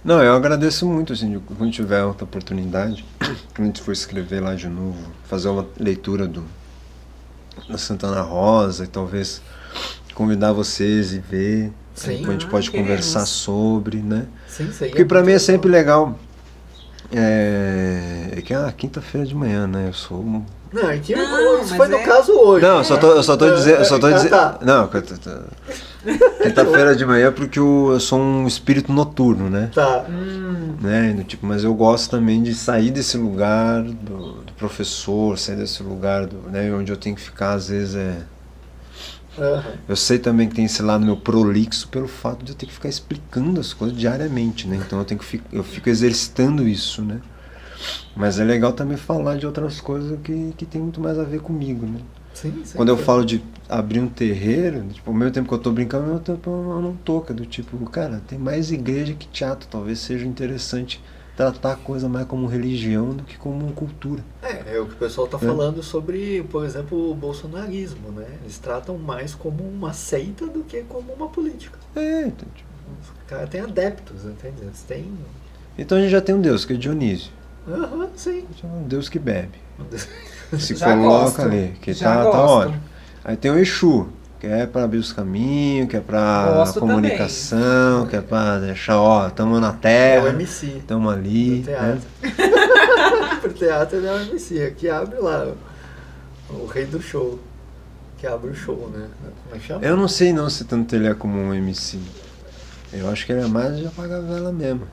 Não, eu agradeço muito, assim, quando tiver outra oportunidade, quando a gente for escrever lá de novo, fazer uma leitura da Santana Rosa e talvez convidar vocês e ver. Sim. Depois a gente pode queremos. conversar sobre, né? Sim, sei. Porque pra mim é sempre legal. É que quinta-feira de manhã, né? Eu sou um. Não, é que Não, isso mas foi no é- caso hoje. Não, eu só tô dizendo. Tá. Não, quinta-feira de manhã porque eu sou um espírito noturno, né? Tá. Né? Tipo, mas eu gosto também de sair desse lugar do professor, sair desse lugar né, onde eu tenho que ficar, às vezes Aham. Eu sei também que tem esse lado meu prolixo pelo fato de eu ter que ficar explicando as coisas diariamente, né? Então eu fico exercitando isso, né? Mas é legal também falar de outras coisas que tem muito mais a ver comigo, né? Sim, Quando eu falo de abrir um terreiro, tipo, ao mesmo tempo que eu tô brincando, ao mesmo tempo eu não toca, do tipo, cara, tem mais igreja que teatro, talvez seja interessante tratar a coisa mais como religião do que como cultura. É o que o pessoal tá falando sobre, por exemplo, o bolsonarismo, né? Eles tratam mais como uma seita do que como uma política. Então, tipo, Os caras têm adeptos, entende? Eles têm... então a gente já tem um Deus, que é Dionísio. Sim. Um Deus que bebe. Se Já coloca gosto. ali, que Já tá gosto. ótimo. Aí tem o Exu, que é pra abrir os caminhos, que é pra Gosto comunicação, que é pra deixar, ó, tamo na É o terra, MC tamo ali. do teatro. Pro teatro ele é o MC, que abre lá, o rei do show, que abre o show, né? Como é que chama? Eu não sei não se tanto ele é como um MC. Eu acho que ele é mais de apagar a vela mesmo.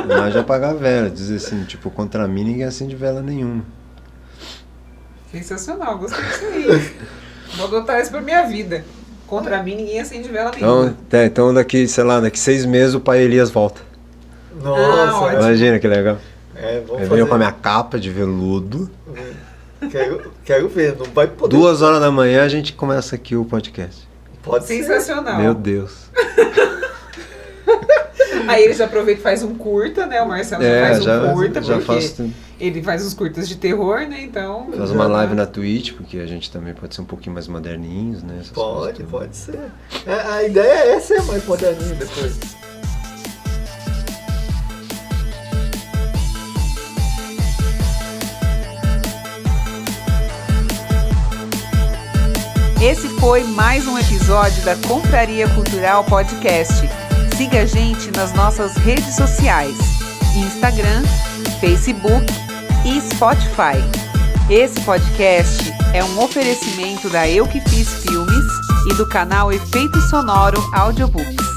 Mais de apagar a vela, dizer assim, tipo, contra mim ninguém acende vela nenhuma. Sensacional, gostei disso aí. Vou adotar isso pra minha vida. Contra mim, ninguém acende vela nenhuma. Então daqui, sei lá, daqui 6 meses o pai Elias volta. Nossa, ótimo. Imagina que legal. vamos Ele fazer. veio com a minha capa de veludo. Quero ver, não vai poder. 2 horas da manhã a gente começa aqui o podcast. Pode ser. Sensacional. Meu Deus. Aí ele já aproveita e faz um curta, né? O Marcelo já faz um curta, já porque faço, ele faz os curtas de terror, né? Então. faz uma live na Twitch, porque a gente também pode ser um pouquinho mais moderninhos, né? Essas coisas todas. Pode ser. A ideia é ser mais moderninho depois. Esse foi mais um episódio da Confraria Cultural Podcast. Siga a gente nas nossas redes sociais: Instagram, Facebook e Spotify. Esse podcast é um oferecimento da Eu Que Fiz Filmes e do canal Efeito Sonoro Audiobooks.